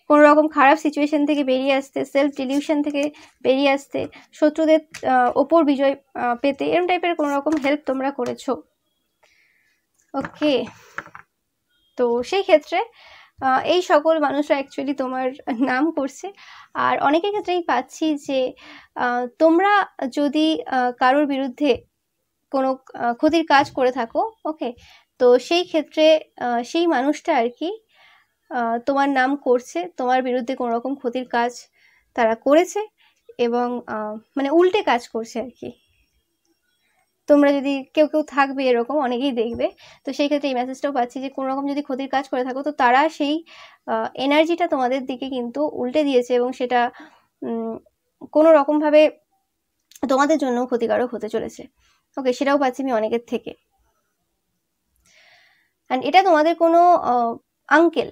কোনো রকম খারাপ সিচুয়েশন থেকে বেরিয়ে আসতে, সেলফ ডিলিউশন থেকে বেরিয়ে আসতে, শত্রুদের ওপর বিজয় পেতে, এরম টাইপের কোনো রকম হেল্প তোমরা করেছো, ওকে, তো সেই ক্ষেত্রে এই সকল মানুষরা অ্যাকচুয়ালি তোমার নাম করছে। আর অনেকের ক্ষেত্রেই পাচ্ছি যে তোমরা যদি কারোর বিরুদ্ধে কোনো ক্ষতির কাজ করে থাকো, ওকে, তো সেই ক্ষেত্রে সেই মানুষটা আর কি তোমার নাম করছে, তোমার বিরুদ্ধে কোনো রকম ক্ষতির কাজ তারা করেছে এবং মানে উল্টে কাজ করছে আর কি। তোমরা যদি কেউ থাকবে এরকম, অনেকেই দেখবে, তো সেই ক্ষেত্রে এই মেসেজটাও পাচ্ছি যে কোনো রকম যদি ক্ষতির কাজ করে থাকো তো তারা সেই এনার্জিটা তোমাদের দিকে কিন্তু উল্টে দিয়েছে এবং সেটা কোনো রকমভাবে তোমাদের জন্য ক্ষতিকারক হতে চলেছে। ওকে, সেটাও পাচ্ছি আমি অনেকের থেকে। অ্যান্ড এটা তোমাদের কোনো আঙ্কেল,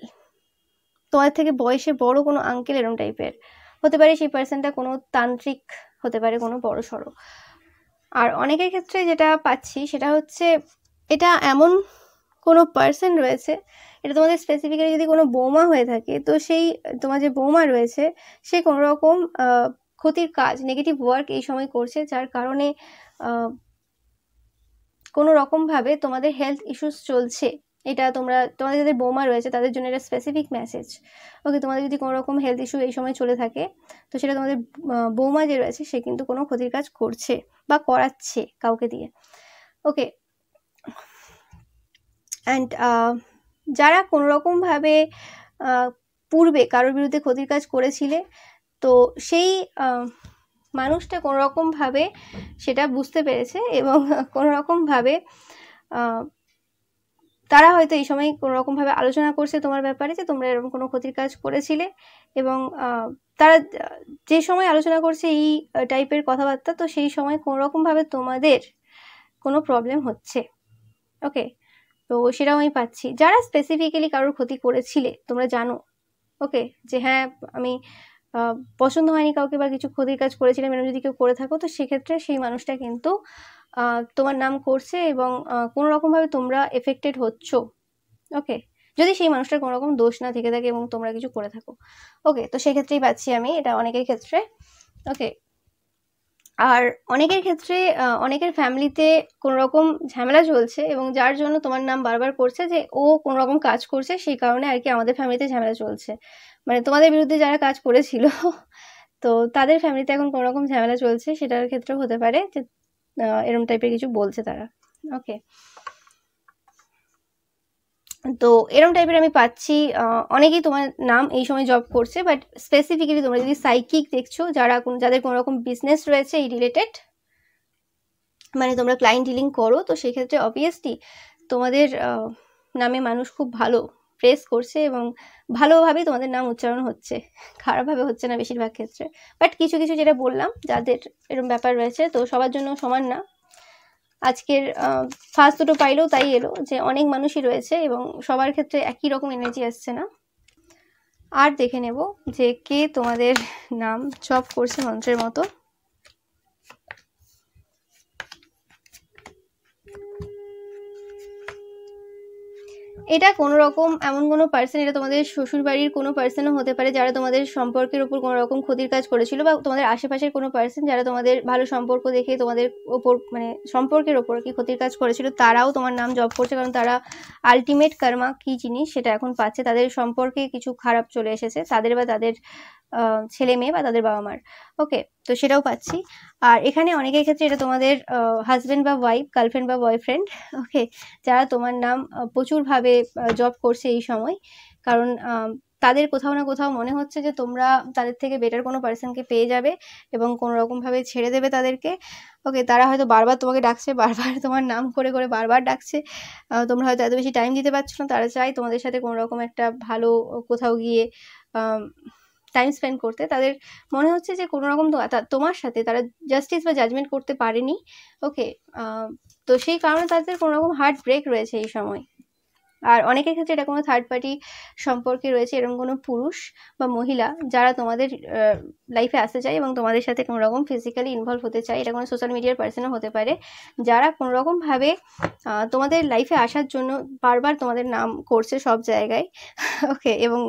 তোমাদের থেকে বয়সে বড় কোনো আঙ্কেল এরকম টাইপের হতে পারে। সেই পার্সনটা কোনো তান্ত্রিক হতে পারে, কোনো বড় সড়ো। আর অনেকের ক্ষেত্রে যেটা পাচ্ছি সেটা হচ্ছে এটা এমন কোনো পার্সন রয়েছে, এটা তোমাদের স্পেসিফিক্যালি যদি কোনো বৌমা হয়ে থাকে তো সেই তোমার যে বৌমা রয়েছে সে কোনো রকম ক্ষতির কাজ, নেগেটিভ ওয়ার্ক এই সময় করছে, যার কারণে কোনো রকমভাবে তোমাদের হেলথ ইস্যুস চলছে। এটা তোমাদের যাদের বৌমা রয়েছে তাদের জন্য এটা স্পেসিফিক মেসেজ। ওকে, তোমাদের যদি কোনো রকম হেলথ ইস্যু এই সময় চলে থাকে তো সেটা তোমাদের বৌমা যে রয়েছে সে কিন্তু কোনো ক্ষতির কাজ করছে বা করাচ্ছে কাউকে দিয়ে। ওকে, অ্যান্ড যারা কোনো রকমভাবে পূর্বে কারোর বিরুদ্ধে ক্ষতির কাজ করেছিলে তো সেই মানুষটা কোনো রকমভাবে সেটা বুঝতে পেরেছে এবং কোনো রকমভাবে তারা হয়তো এই সময় কোনো রকমভাবে আলোচনা করছে তোমার ব্যাপারে যে তোমরা এরকম কোনো ক্ষতির কাজ করেছিলে এবং তারা যে সময় আলোচনা করছে এই টাইপের কথাবার্তা, তো সেই সময় কোনো রকমভাবে তোমাদের কোনো প্রবলেম হচ্ছে। ওকে, তো সেটাও আমি পাচ্ছি। যারা স্পেসিফিক্যালি কারোর ক্ষতি করেছিলে তোমরা জানো, ওকে, যে হ্যাঁ আমি পছন্দ হয়নি কাউকে বা কিছু ক্ষতির কাজ করেছিলাম, এরকম যদি কেউ করে থাকো তো সেক্ষেত্রে সেই মানুষটা কিন্তু তোমার নাম করছে এবং কোনো রকমভাবে তোমরা এফেক্টেড হচ্ছ। ওকে, যদি সেই মানুষটার কোনো রকম দোষ না থেকে থাকে এবং তোমরা কিছু করে থাকো। ওকে, তো সেক্ষেত্রেই পাচ্ছি আমি এটা অনেকের ক্ষেত্রে। ওকে, আর অনেকের ক্ষেত্রে অনেকের ফ্যামিলিতে কোনো রকম ঝামেলা চলছে এবং যার জন্য তোমার নাম বারবার করছে যে ও কোনো রকম কাজ করছে, সেই কারণে আর কি আমাদের ফ্যামিলিতে ঝামেলা চলছে। মানে তোমাদের বিরুদ্ধে যারা কাজ করেছিল তো তাদের ফ্যামিলিতে এখন কোনো রকম ঝামেলা চলছে, সেটার ক্ষেত্রেও হতে পারে যে এরকম টাইপের কিছু বলছে তারা। ওকে, তো এরকম টাইপের আমি পাচ্ছি অনেকেই তোমার নাম এই সময় জব করছে। বাট স্পেসিফিক্যালি তোমরা যদি সাইকিক দেখছো, যাদের কোনো রকম বিজনেস রয়েছে এই রিলেটেড, মানে তোমরা ক্লায়েন্ট ডিলিং করো, তো সেক্ষেত্রে অবভিয়াসলি তোমাদের নামে মানুষ খুব ভালো প্রেস করছে এবং ভালোভাবেই তোমাদের নাম উচ্চারণ হচ্ছে, খারাপভাবে হচ্ছে না বেশিরভাগ ক্ষেত্রে। বাট কিছু কিছু যেটা বললাম যাদের এরকম ব্যাপার রয়েছে, তো সবার জন্য সমান না। আজকের ফার্স্ট দুটো পাইলেও তাই এলো যে অনেক মানুষই রয়েছে এবং সবার ক্ষেত্রে একই রকম এনার্জি আসছে না। আর দেখে নেব যে কে তোমাদের নাম জপ করছে মন্ত্রের মতো। এটা কোনো রকম এমন কোনো পার্সন, এটা তোমাদের শ্বশুর বাড়ির কোনো পার্সনও হতে পারে যারা তোমাদের সম্পর্কের ওপর কোনো রকম ক্ষতির কাজ করেছিল, বা তোমাদের আশেপাশের কোনো পার্সন যারা তোমাদের ভালো সম্পর্ক দেখে তোমাদের ওপর মানে সম্পর্কের ওপর কি ক্ষতির কাজ করেছিল, তারাও তোমার নাম জপ করছে। কারণ তারা আলটিমেট কর্মা কি জিনিস সেটা এখন পাচ্ছে, তাদের সম্পর্কে কিছু খারাপ চলে এসেছে তাদের বা তাদের ছেলে মেয়ে বা তাদের বাবা মার। ওকে, তো সেটাও পাচ্ছি। আর এখানে অনেকের ক্ষেত্রে এটা তোমাদের হাজব্যান্ড বা ওয়াইফ, গার্লফ্রেন্ড বা বয়ফ্রেন্ড, ওকে, যারা তোমার নাম প্রচুরভাবে জব করছে এই সময়। কারণ তাদের কোথাও না কোথাও মনে হচ্ছে যে তোমরা তাদের থেকে বেটার কোনো পার্সনকে পেয়ে যাবে এবং কোনো রকমভাবে ছেড়ে দেবে তাদেরকে। ওকে, তারা হয়তো বারবার তোমাকে ডাকছে, বারবার তোমার নাম করে করে বারবার ডাকছে, তোমরা হয়তো এত বেশি টাইম দিতে পারছো না, তারা চায় তোমাদের সাথে কোনো রকম একটা ভালো কোথাও গিয়ে টাইম স্পেন্ড করতে। তাদের মনে হচ্ছে যে কোনো রকম তোমার সাথে তারা জাস্টিস বা জাজমেন্ট করতে পারেনি। ওকে, তো সেই কারণে তাদের কোনো রকম হার্ট ব্রেক রয়েছে এই সময়। আর অনেকের ক্ষেত্রে এটা কোনো থার্ড পার্টি সম্পর্কে রয়েছে, এরকম কোনো পুরুষ বা মহিলা যারা তোমাদের লাইফে আসতে চায় এবং তোমাদের সাথে কোনো রকম ফিজিক্যালি ইনভলভ হতে চায়। এটা কোনো সোশ্যাল মিডিয়ার পার্সনও হতে পারে, যারা কোনো রকমভাবে তোমাদের লাইফে আসার জন্য বারবার তোমাদের নাম করছে সব জায়গায়। ওকে, এবং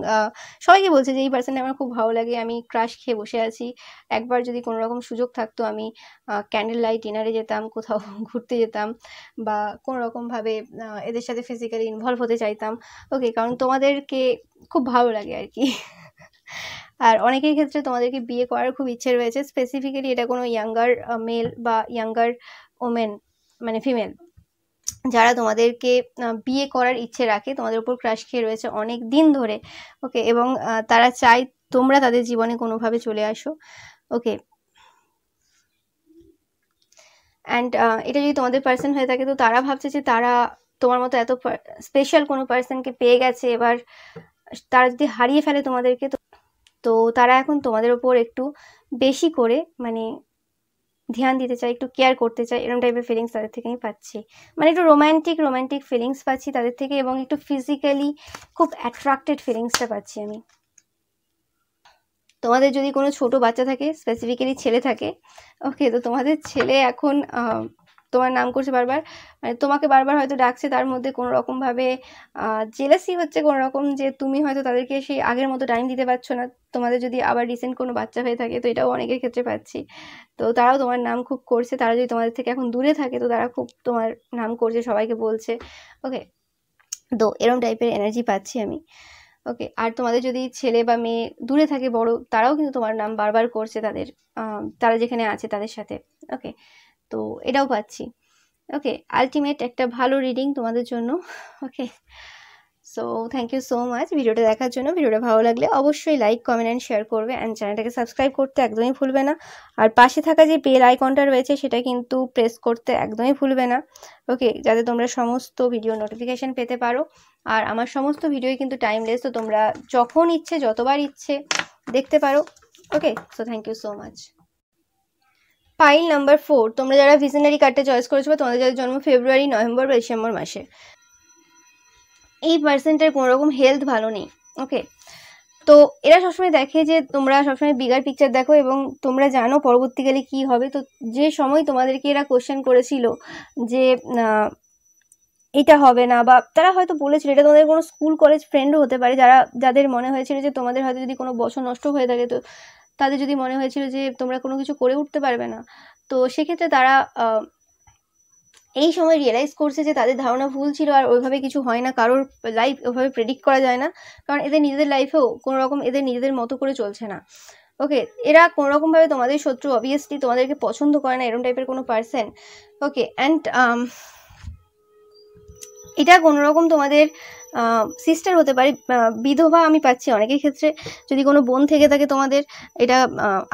সবাইকে বলছে যে এই পার্সনটা আমার খুব ভালো লাগে, আমি ক্রাশ খেয়ে বসে আছি, একবার যদি কোনো রকম সুযোগ থাকতো আমি ক্যান্ডেল লাইট ডিনারে যেতাম, কোথাও ঘুরতে যেতাম, বা কোনো রকমভাবে এদের সাথে ফিজিক্যালি ইনভলভ হতে চাইতাম। ওকে, কারণ তোমাদেরকে খুব ভালো লাগে আর কি। আর অনেকের ক্ষেত্রে তোমাদেরকে বিয়ে করার খুব ইচ্ছে রয়েছে। স্পেসিফিক্যালি এটা কোনো ইয়াঙ্গার মেল বা ইয়াঙ্গার ওমেন, মানে ফিমেল, যারা তোমাদেরকে বিয়ে করার ইচ্ছে রাখে, তোমাদের উপর ক্রাশ খেয়ে রয়েছে অনেক দিন ধরে। ওকে, এবং তারা চায় তোমরা তাদের জীবনে কোনোভাবে চলে আসো। ওকে, অ্যান্ড এটা যদি তোমাদের পার্সন হয়ে থাকে, তো তারা ভাবছে যে তারা তোমার মতো এত স্পেশাল কোনো পার্সনকে পেয়ে গেছে, এবার তারা যদি হারিয়ে ফেলে তোমাদেরকে, তো তারা এখন তোমাদের ওপর একটু বেশি করে মানে ধ্যান দিতে চাই, একটু কেয়ার করতে চাই, এরকম টাইপের ফিলিংস তাদের থেকে আমি পাচ্ছি। মানে একটু রোম্যান্টিক ফিলিংস পাচ্ছি তাদের থেকে, এবং একটু ফিজিক্যালি খুব অ্যাট্রাক্টেড ফিলিংসটা পাচ্ছি আমি। তোমাদের যদি কোনো ছোট বাচ্চা থাকে, স্পেসিফিক্যালি ছেলে থাকে, ওকে, তো তোমাদের ছেলে এখন তোমার নাম করছে বারবার, মানে তোমাকে বারবার হয়তো ডাকছে, তার মধ্যে কোনো রকমভাবে জেলাসি হচ্ছে কোনো রকম, যে তুমি হয়তো তাদেরকে সেই আগের মতো টাইম দিতে পারছো না। তোমাদের যদি আবার রিসেন্ট কোনো বাচ্চা হয়ে থাকে, তো এটাও অনেকের ক্ষেত্রে পাচ্ছি, তো তারাও তোমার নাম খুব করছে। তারা যদি তোমাদের থেকে এখন দূরে থাকে, তো তারা খুব তোমার নাম করছে, সবাইকে বলছে। ওকে, তো এরকম টাইপের এনার্জি পাচ্ছি আমি। ওকে, আর তোমাদের যদি ছেলে বা মেয়ে দূরে থাকে বড়, তারাও কিন্তু তোমার নাম বারবার করছে তাদের তারা যেখানে আছে তাদের সাথে। ওকে, তো এটাও পাচ্ছি। ওকে, আলটিমেট একটা ভালো রিডিং তোমাদের জন্য। Okay, so thank you so much ভিডিওটা দেখার জন্য। ভিডিওটা ভালো লাগলে অবশ্যই লাইক, কমেন্ট অ্যান্ড শেয়ার করবে, অ্যান্ড চ্যানেলটাকে সাবস্ক্রাইব করতে একদমই ভুলবে না। আর পাশে থাকা যে বেল আইকনটা রয়েছে, সেটা কিন্তু প্রেস করতে একদমই ভুলবে না। ওকে, যাতে তোমরা সমস্ত ভিডিও নোটিফিকেশান পেতে পারো। আর আমার সমস্ত ভিডিওই কিন্তু টাইমলেস, তো তোমরা যখন ইচ্ছে যতবার ইচ্ছে দেখতে পারো। Okay, so thank you so much. File number 4, তোমরা যারা ভিশনারি কার্ডটা চয়েস করেছো, বা তোমাদের যাদের জন্ম ফেব্রুয়ারি, নভেম্বর বা ডিসেম্বর মাসে, এই পার্সেন্টের কোনো রকম হেলথ ভালো নেই। ওকে, তো এরা সবসময় দেখে যে তোমরা সবসময় বিগার পিকচার দেখো, এবং তোমরা জানো পরবর্তীকালে কি হবে। তো যে সময় তোমাদেরকে এরা কোশ্চেন করেছিল যে এটা হবে না, বা তারা হয়তো বলেছিল, এটা তোমাদের কোনো স্কুল কলেজ ফ্রেন্ডও হতে পারে, যাদের মনে হয়েছিল যে তোমাদের হয়তো যদি কোনো বছর নষ্ট হয়ে থাকে, তো তাদের যদি মনে হয়েছিল যে তোমরা কোনো কিছু করে উঠতে পারবে না, তো সেক্ষেত্রে তারা এই সময় রিয়েলাইজ করছে যে তাদের ধারণা ভুল ছিল, আর ওইভাবে কিছু হয় না, কারোর লাইফ ওইভাবে প্রেডিক্ট করা যায় না, কারণ এদের নিজেদের লাইফেও কোনো রকম এদের নিজেদের মতো করে চলছে না। ওকে, এরা কোনো রকমভাবে তোমাদের শত্রু, অবভিয়াসলি তোমাদেরকে পছন্দ করে না এরকম টাইপের কোনো পার্সন। ওকে, অ্যান্ড এটা কোনো রকম তোমাদের সিস্টার হতে পারে, বিধবা আমি পাচ্ছি অনেকের ক্ষেত্রে। যদি কোনো বোন থেকে থাকে তোমাদের, এটা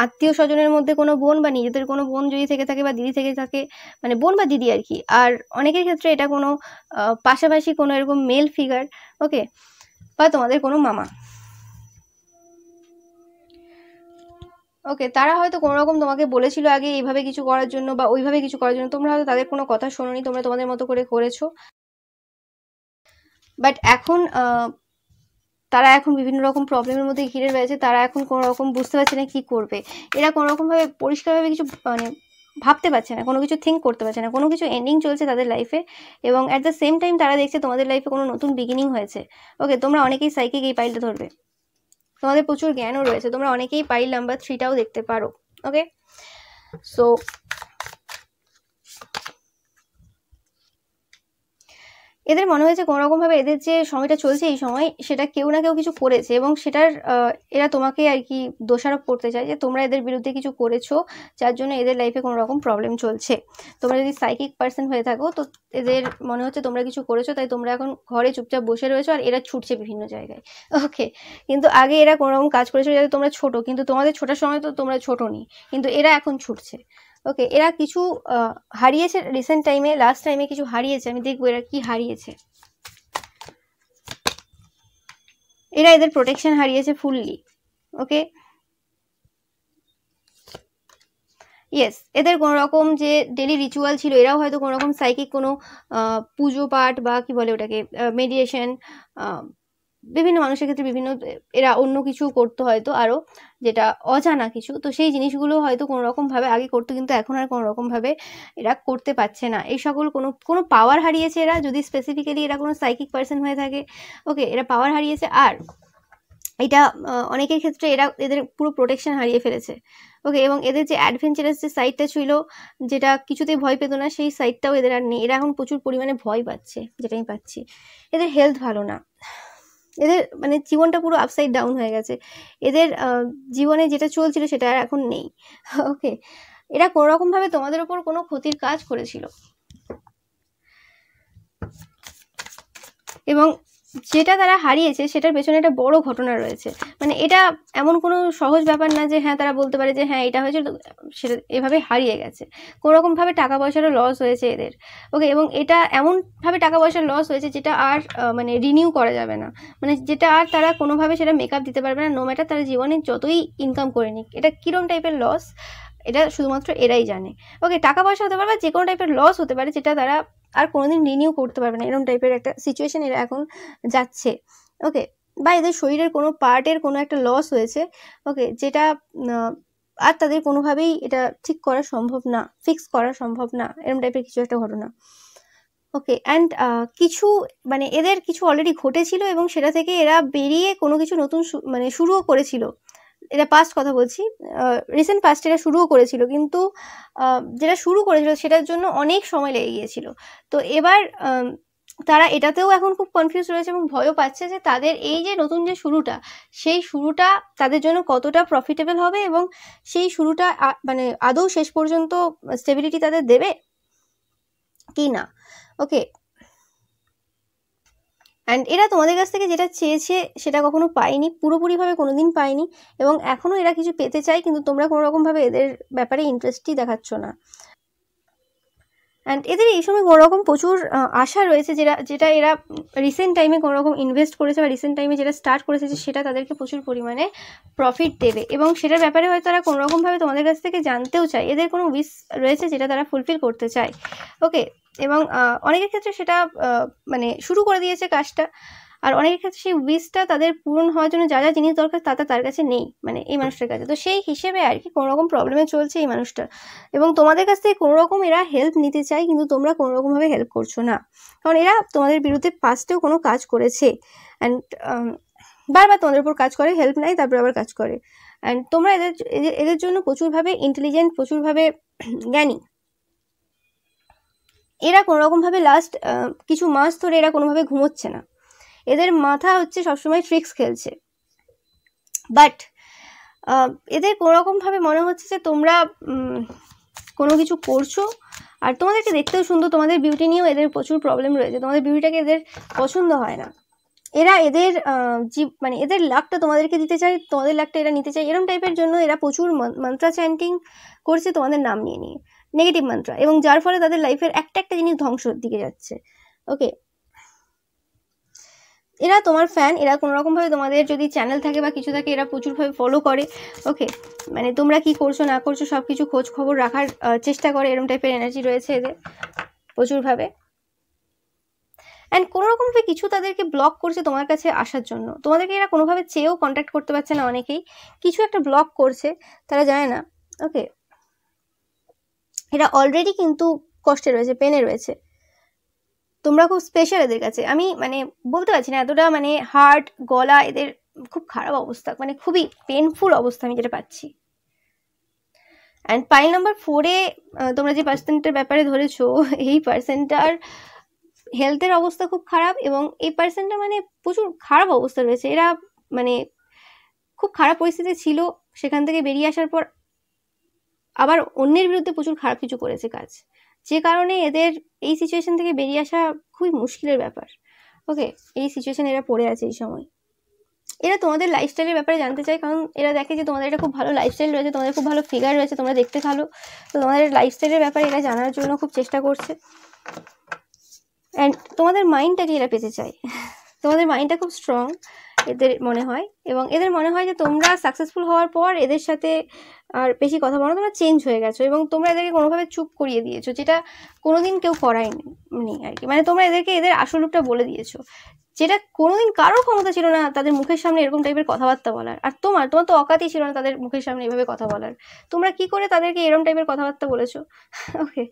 আত্মীয় স্বজনের মধ্যে কোনো বোন, বা নিজেদের কোনো বোন যদি থেকে থাকে, বা দিদি থেকে থাকে, মানে বোন বা দিদি আর কি। আর অনেকের ক্ষেত্রে এটা কোনো পাশাপাশি কোনো এরকম মেল ফিগার। ওকে, বা তোমাদের কোনো মামা। ওকে, তারা হয়তো কোনো রকম তোমাকে বলেছিল আগে এইভাবে কিছু করার জন্য বা ওইভাবে কিছু করার জন্য, তোমরা হয়তো তাদের কোনো কথা শোনোনি, তোমরা তোমাদের মতো করে করেছো। বাট এখন তারা এখন বিভিন্ন রকম প্রবলেমের মধ্যে ঘিরে রয়েছে, তারা এখন কোনো রকম বুঝতে পারছে না কি করবে। এরা কোনো রকমভাবে পরিষ্কারভাবে কিছু মানে ভাবতে পারছে না, কোনো কিছু থিঙ্ক করতে পারছে না, কোনো কিছু এন্ডিং চলছে তাদের লাইফে, এবং অ্যাট দ্য সেম টাইম তারা দেখছে তোমাদের লাইফে কোনো নতুন বিগিনিং হয়েছে। ওকে, তোমরা অনেকেই সাইকিক এই পাইলটা ধরবে, তোমাদের প্রচুর জ্ঞানও রয়েছে, তোমরা অনেকেই পাইল নাম্বার 3টাও দেখতে পারো। ওকে, সো এদের মনে হয়েছে কোনো রকমভাবে এদের যে সময়টা চলছে, এই সময় সেটা কেউ না কেউ কিছু করেছে, এবং সেটার এরা তোমাকে আর কি দোষারোপ করতে চায় যে তোমরা এদের বিরুদ্ধে কিছু করেছো, যার জন্য এদের লাইফে কোনো রকম প্রবলেম চলছে। তোমরা যদি সাইকিক পার্সন হয়ে থাকো, তো এদের মনে হচ্ছে তোমরা কিছু করেছো, তাই তোমরা এখন ঘরে চুপচাপ বসে রয়েছো, আর এরা ছুটছে বিভিন্ন জায়গায়। ওকে, কিন্তু আগে এরা কোনো রকম কাজ করেছিল যাতে তোমরা ছোট, কিন্তু তোমাদের ছোটার সময় তো তোমরা ছোট নি, কিন্তু এরা এখন ছুটছে। ওকে, এরা কিছু হারিয়েছে রিসেন্ট টাইমে, লাস্ট টাইমে কিছু হারিয়েছে, আমি দেখবো এরা কি হারিয়েছে। এরা এদের প্রোটেকশন হারিয়েছে ফুললি। ওকে, ইয়েস, এদের কোনো রকম যে ডেলি রিচুয়াল ছিল, এরাও হয়তো কোনো রকম সাইকিক কোনো পুজো পাঠ বা কি বলে ওটাকে মেডিটেশন, বিভিন্ন মানুষের ক্ষেত্রে বিভিন্ন, এরা অন্য কিছু করতো হয়তো আরও, যেটা অজানা কিছু। তো সেই জিনিসগুলো হয়তো কোনো রকমভাবে আগে করতো, কিন্তু এখন আর কোনো রকমভাবে এরা করতে পারছে না। এই সকল কোনো পাওয়ার হারিয়েছে এরা, যদি স্পেসিফিক্যালি এরা কোনো সাইকিক পার্সন হয়ে থাকে। ওকে, এরা পাওয়ার হারিয়েছে। আর এটা অনেকের ক্ষেত্রে এদের পুরো প্রোটেকশন হারিয়ে ফেলেছে। ওকে, এবং এদের যে অ্যাডভেঞ্চারাস যে সাইডটা ছিল, যেটা কিছুতেই ভয় পেত না, সেই সাইডটাও এদের আর নেই। এরা এখন প্রচুর পরিমাণে ভয় পাচ্ছে, যেটা আমি পাচ্ছি। এদের হেলথ ভালো না, এদের মানে জীবনটা পুরো আপসাইড ডাউন হয়ে গেছে। এদের জীবনে যেটা চলছিল সেটা আর এখন নেই। ওকে, এরা কোনো রকমভাবে তোমাদের ওপর কোনো ক্ষতির কাজ করেছিল, এবং যেটা তারা হারিয়েছে সেটার পেছনে একটা বড় ঘটনা রয়েছে। মানে এটা এমন কোনো সহজ ব্যাপার না যে হ্যাঁ তারা বলতে পারে যে হ্যাঁ এটা হয়েছে, সেটা এভাবে হারিয়ে গেছে। কোনো রকমভাবে টাকা পয়সারও লস হয়েছে এদের। ওকে, এবং এটা এমনভাবে টাকা পয়সার লস হয়েছে যেটা আর মানে রিনিউ করা যাবে না, মানে যেটা আর তারা কোনোভাবে সেটা মেকআপ দিতে পারবে না, নো ম্যাটার তারা জীবনে যতই ইনকাম করে নিক। এটা কীরকম টাইপের লস, এটা শুধুমাত্র এরাই জানে। ওকে, টাকা পয়সা হতে পারে বা যে কোনো টাইপের লস হতে পারে, যেটা তারা আর কোনোদিন রিনিউ করতে পারবে না, এরকম টাইপের একটা সিচুয়েশন এরা এখন যাচ্ছে। ওকে, বা এদের শরীরের কোনো পার্টের কোনো একটা লস হয়েছে। ওকে, যেটা আর তাদের কোনোভাবেই এটা ঠিক করা সম্ভব না, ফিক্স করা সম্ভব না, এরকম টাইপের কিছু একটা ঘটনা। ওকে, অ্যান্ড কিছু মানে এদের কিছু অলরেডি ঘটেছিল, এবং সেটা থেকে এরা বেরিয়ে কোনো কিছু নতুন মানে শুরুও করেছিল। এটা পাস্ট কথা বলছি, রিসেন্ট পাস্ট এটা শুরুও করেছিল, কিন্তু যেটা শুরু করেছিল সেটার জন্য অনেক সময় লেগে গিয়েছিল। তো এবার তারা এটাতেও এখন খুব কনফিউজ রয়েছে এবং ভয়ও পাচ্ছে যে তাদের এই যে নতুন যে শুরুটা, সেই শুরুটা তাদের জন্য কতটা প্রফিটেবল হবে, এবং সেই শুরুটা মানে আদৌ শেষ পর্যন্ত স্টেবিলিটি তাদের দেবে কি না। ওকে, অ্যান্ড এরা তোমাদের কাছ থেকে যেটা চেয়েছে সেটা কখনো পায়নি, পুরোপুরিভাবে কোনোদিন পায়নি, এবং এখনও এরা কিছু পেতে চায়, কিন্তু তোমরা কোনো রকমভাবে এদের ব্যাপারে ইন্টারেস্টই দেখাচ্ছ না। অ্যান্ড এদের এই সময় কোনো রকম প্রচুর আশা রয়েছে, যেটা এরা রিসেন্ট টাইমে কোনো রকম ইনভেস্ট করেছে, বা রিসেন্ট টাইমে যেটা স্টার্ট করেছে সেটা তাদেরকে প্রচুর পরিমাণে প্রফিট দেবে, এবং সেটার ব্যাপারে হয়তো তারা কোনো রকমভাবে তোমাদের কাছ থেকে জানতেও চায়। এদের কোনো উইশ রয়েছে যেটা তারা ফুলফিল করতে চায়। ওকে, এবং অনেকের ক্ষেত্রে সেটা মানে শুরু করে দিয়েছে কাজটা, আর অনেকের ক্ষেত্রে সেই উইশটা তাদের পূরণ হওয়ার জন্য যা যা জিনিস দরকার তা তার কাছে নেই, মানে এই মানুষটার কাছে। তো সেই হিসেবে আর কি কোনো রকম প্রবলেমে চলছে এই মানুষটা, এবং তোমাদের কাছ থেকে কোনো রকম এরা হেল্প নিতে চায়, কিন্তু তোমরা কোনো রকমভাবে হেল্প করছো না, কারণ এরা তোমাদের বিরুদ্ধে পাস্টেও কোনো কাজ করেছে, অ্যান্ড বারবার তোমাদের উপর কাজ করে, হেল্প নেয় তারপর আবার কাজ করে। অ্যান্ড তোমরা এদের জন্য প্রচুরভাবে ইন্টেলিজেন্ট, প্রচুরভাবে জ্ঞানী। এরা কোনো রকমভাবে লাস্ট কিছু মাস ধরে এরা কোনোভাবে ঘুমোচ্ছে না, এদের মাথা হচ্ছে সবসময় ট্রিক্স খেলছে। বাট এদের কোনো রকমভাবে মনে হচ্ছে যে তোমরা কোনো কিছু করছো, আর তোমাদেরকে দেখতেও সুন্দর, তোমাদের বিউটি নিয়েও এদের প্রচুর প্রবলেম রয়েছে, তোমাদের বিউটিটাকে এদের পছন্দ হয় না। এরা এদের মানে এদের লাকটা তোমাদেরকে দিতে চায়, তোমাদের লাকটা এরা নিতে চায়, এরকম টাইপের জন্য এরা প্রচুর মন্ত্রা চ্যান্টিং করছে তোমাদের নাম নিয়ে নিয়ে, নেগেটিভ মন্ত্রা, এবং যার ফলে তাদের লাইফের একটা একটা জিনিস ধ্বংসর দিকে যাচ্ছে। ওকে, এরা তোমার ফ্যান, এরা কোনো রকমভাবে তোমাদের যদি চ্যানেল থাকে বা কিছু থাকে, এরা প্রচুরভাবে ফলো করে। ওকে, মানে তোমরা কি করছো না করছো সব কিছু খোঁজ খবর রাখার চেষ্টা করে, এরকম টাইপের এনার্জি রয়েছে এদের প্রচুরভাবে। অ্যান্ড কোনো রকমভাবে কিছু তাদেরকে ব্লক করছে তোমার কাছে আসার জন্য, তোমাদেরকে এরা কোনোভাবে চেয়েও কন্ট্যাক্ট করতে পারছে না, অনেকেই কিছু একটা ব্লক করছে, তারা জানে না। ওকে, এরা অলরেডি কিন্তু কষ্টে রয়েছে, পেনে রয়েছে, তোমরা খুব স্পেশাল এদের কাছে। আমি মানে বলতে পারছি না, এতটা মানে হার্ট, গলা, এদের খুব খারাপ অবস্থা, মানে খুবই পেনফুল অবস্থা আমি যেটা পাচ্ছি। অ্যান্ড পাইল নাম্বার 4-এ তোমরা যে পার্সেন্টের ব্যাপারে ধরেছো, এই পার্সেন্টটার হেলথের অবস্থা খুব খারাপ, এবং এই পার্সেন্টটা মানে প্রচুর খারাপ অবস্থা রয়েছে। এরা মানে খুব খারাপ পরিস্থিতি ছিল, সেখান থেকে বেরিয়ে আসার পর আবার অন্যের বিরুদ্ধে প্রচুর খারাপ কিছু করেছে কাজ, যে কারণে এদের এই সিচুয়েশন থেকে বেরিয়ে আসা খুবই মুশকিলের ব্যাপার। ওকে, এই সিচুয়েশন এরা পড়ে আছে এই সময়। এরা তোমাদের লাইফস্টাইলের ব্যাপারে জানতে চায়, কারণ এরা দেখে যে তোমাদের একটা খুব ভালো লাইফস্টাইল রয়েছে, তোমাদের খুব ভালো ফিগার রয়েছে, তোমরা দেখতে ভালো, তো তোমাদের লাইফস্টাইলের ব্যাপারে এরা জানার জন্য খুব চেষ্টা করছে। অ্যান্ড তোমাদের মাইন্ডটাকে এরা পেতে চায়, তোমাদের মাইন্ডটা খুব স্ট্রং, এদের মনে হয়, এবং এদের মনে হয় যে তোমরা সাকসেসফুল হওয়ার পর এদের সাথে আর বেশি কথা বলো, তোমরা চেঞ্জ হয়ে গেছো এবং তোমরা এদেরকে কোনোভাবে চুপ করিয়ে দিয়েছো, যেটা কোনোদিন কেউ করায়নি আর কি। মানে তোমরা এদেরকে এদের আসল রূপটা বলে দিয়েছো, যেটা কোনোদিন কারোর ক্ষমতা ছিল না তাদের মুখের সামনে এরকম টাইপের কথাবার্তা বলার। আর তোমার তো অকাতই ছিল না তাদের মুখের সামনে এভাবে কথা বলার। তোমরা কি করে তাদেরকে এরকম টাইপের কথাবার্তা বলেছো? ওকে,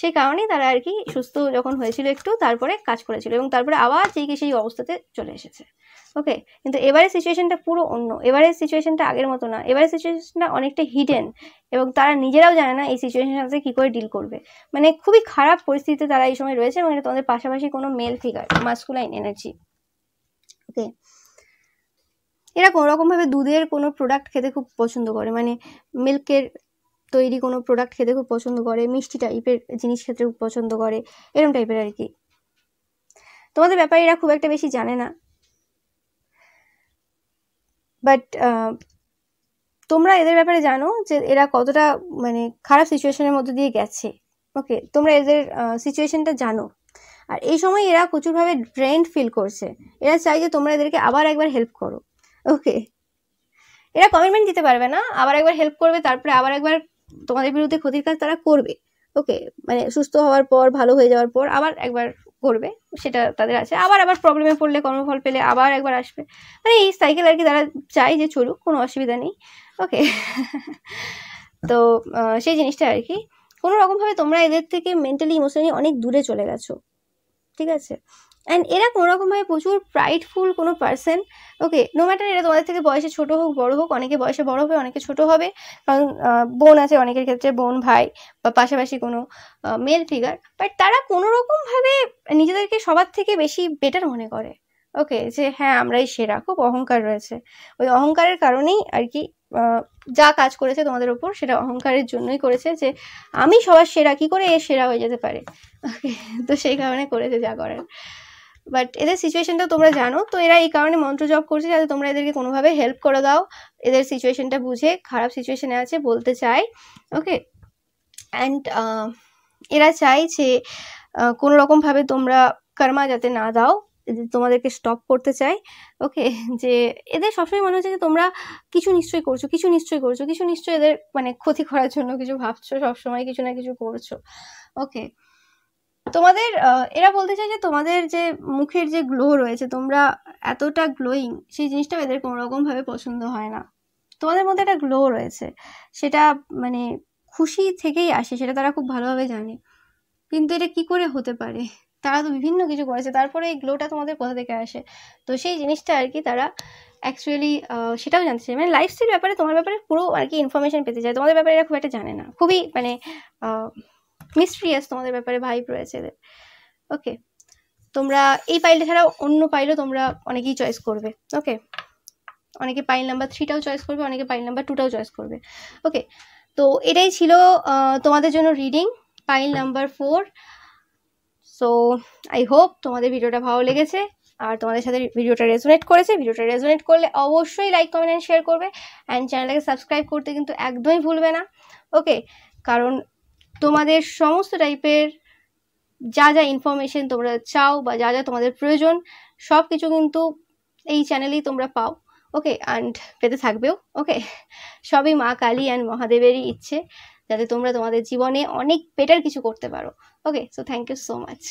সেই কারণেই তারা আর কি সুস্থ যখন হয়েছিল একটু, তারপরে কাজ করেছিল এবং তারপরে আবার সেই অবস্থাতে চলে এসেছে। ওকে, কিন্তু এবারের সিচুয়েশনটা পুরো অন্য। এবারের সিচুয়েশনটা আগের মতো না, এবারের সিচুয়েশনটা অনেকটা হিডেন এবং তারা নিজেরাও জানে না এই সিচুয়েশনের সাথে কি করে ডিল করবে। মানে খুবই খারাপ পরিস্থিতিতে তারা এই সময় রয়েছে এবং এটা তোমাদের পাশাপাশি কোনো মেল ফিগার, মাস্কুলাইন এনার্জি। ওকে, এরা কোনো রকম ভাবে দুধের কোনো প্রোডাক্ট খেতে খুব পছন্দ করে, মানে মিল্কের তৈরি কোনো প্রোডাক্ট খেতে খুব পছন্দ করে, মিষ্টি টাইপের জিনিস খেতে খুব পছন্দ করে, এরকম টাইপের আর কি। তোমাদের ব্যাপারে এরা খুব একটা বেশি জানে না, বাট তোমরা এদের ব্যাপারে জানো যে এরা কতটা মানে খারাপ সিচুয়েশনের মধ্যে দিয়ে গেছে। ওকে, তোমরা এদের সিচুয়েশনটা জানো, আর এই সময় এরা প্রচুরভাবে ড্রেন্ড ফিল করছে। এরা চাই যে তোমরা এদেরকে আবার একবার হেল্প করো। ওকে, এরা কমিটমেন্ট দিতে পারবে না, আবার একবার হেল্প করবে, তারপরে আবার একবার তোমাদের বিরুদ্ধে ক্ষতির কাজ তারা করবে। ওকে, মানে সুস্থ হওয়ার পর, ভালো হয়ে যাওয়ার পর আবার একবার করবে, সেটা তাদের আছে। আবার প্রবলেমে পড়লে, কর্মফল পেলে আবার একবার আসবে। মানে এই সাইকেল আর কি তারা চাই যে চলুক, কোনো অসুবিধা নেই। ওকে, তো সেই জিনিসটা আর কি। কোনো রকমভাবে তোমরা এদের থেকে মেন্টালি ইমোশনালি অনেক দূরে চলে গেছো, ঠিক আছে? অ্যান্ড এরা কোনোরকমভাবে প্রচুর প্রাইডফুল কোনো পার্সন। ওকে, নো ম্যাটার এরা তোমাদের থেকে বয়সে ছোট হোক বড় হোক, অনেকে বয়সে বড় হবে, অনেকে ছোট হবে, কারণ বোন আছে অনেকের ক্ষেত্রে, বোন ভাই বা পাশাপাশি কোনো মেল ফিগার, বাট তারা কোনোরকমভাবে নিজেদেরকে সবার থেকে বেশি বেটার মনে করে। ওকে, যে হ্যাঁ আমরাই সেরা, খুব অহংকার রয়েছে। ওই অহংকারের কারণেই আর কি যা কাজ করেছে তোমাদের উপর, সেটা অহংকারের জন্যই করেছে, যে আমি সবার সেরা, কি করে এ সেরা হয়ে যেতে পারে। ওকে, তো সেই কারণে করেছে যা করার। বাট এদের সিচুয়েশনটাও তোমরা জানো, তো এরা এই কারণে মন্ত্র জপ করছে যাতে তোমরা এদেরকে কোনোভাবে হেল্প করে দাও, এদের সিচুয়েশনটা বুঝে, খারাপ সিচুয়েশনে আছে বলতে চায়। ওকে, অ্যান্ড এরা চাই যে কোনো রকমভাবে তোমরা কর্মা যাতে না দাও, তোমাদেরকে স্টপ করতে চাই। ওকে, যে এদের সবসময় মনে হচ্ছে যে তোমরা কিছু নিশ্চয়ই করছো, কিছু নিশ্চয়ই এদের মানে ক্ষতি করার জন্য কিছু ভাবছো, সবসময় কিছু না কিছু করছো। ওকে, তোমাদের এরা বলতে চাই যে তোমাদের যে মুখের যে গ্লো রয়েছে, তোমরা এতটা গ্লোয়িং, সেই জিনিসটাও এদের কোনো রকমভাবে পছন্দ হয় না। তোমাদের মধ্যে একটা গ্লো রয়েছে, সেটা মানে খুশি থেকেই আসে, সেটা তারা খুব ভালোভাবে জানে। কিন্তু এটা কি করে হতে পারে? তারা তো বিভিন্ন কিছু করেছে, তারপরে এই গ্লোটা তোমাদের কোথা থেকে আসে? তো সেই জিনিসটা আর কি তারা অ্যাকচুয়ালি সেটাও জানতে চায়, মানে লাইফস্টাইল ব্যাপারে, তোমার ব্যাপারে পুরো আর কি ইনফরমেশন পেতে চায়। তোমাদের ব্যাপারে এরা খুব একটা জানে না, খুবই মানে মিস্ট্রিয়াস তোমাদের ব্যাপারে ভাইব রয়েছে এদের। ওকে, তোমরা এই পাইলটা ছাড়াও অন্য পাইলও তোমরা অনেকেই চয়েস করবে। ওকে, অনেকে পাইল নাম্বার 3টাও চয়েস করবে, অনেকে পাইল নাম্বার 2টাও চয়েস করবে। ওকে, তো এটাই ছিল তোমাদের জন্য reading pile number 4। So I hope তোমাদের ভিডিওটা ভালো লেগেছে আর তোমাদের সাথে ভিডিওটা রেজোনেট করেছে। ভিডিওটা রেজোনেট করলে অবশ্যই লাইক, কমেন্ট অ্যান্ড শেয়ার করবে, অ্যান্ড চ্যানেলটাকে সাবস্ক্রাইব করতে কিন্তু একদমই ভুলবে না। ওকে, কারণ তোমাদের সমস্ত টাইপের যা যা ইনফরমেশন তোমরা চাও বা যা যা তোমাদের প্রয়োজন, সব কিছু কিন্তু এই চ্যানেলেই তোমরা পাও। ওকে, অ্যান্ড পেতে থাকবেও। ওকে, সবই মা কালী অ্যান্ড মহাদেবেরই ইচ্ছে যাতে তোমরা তোমাদের জীবনে অনেক বেটার কিছু করতে পারো। Okay, so thank you so much.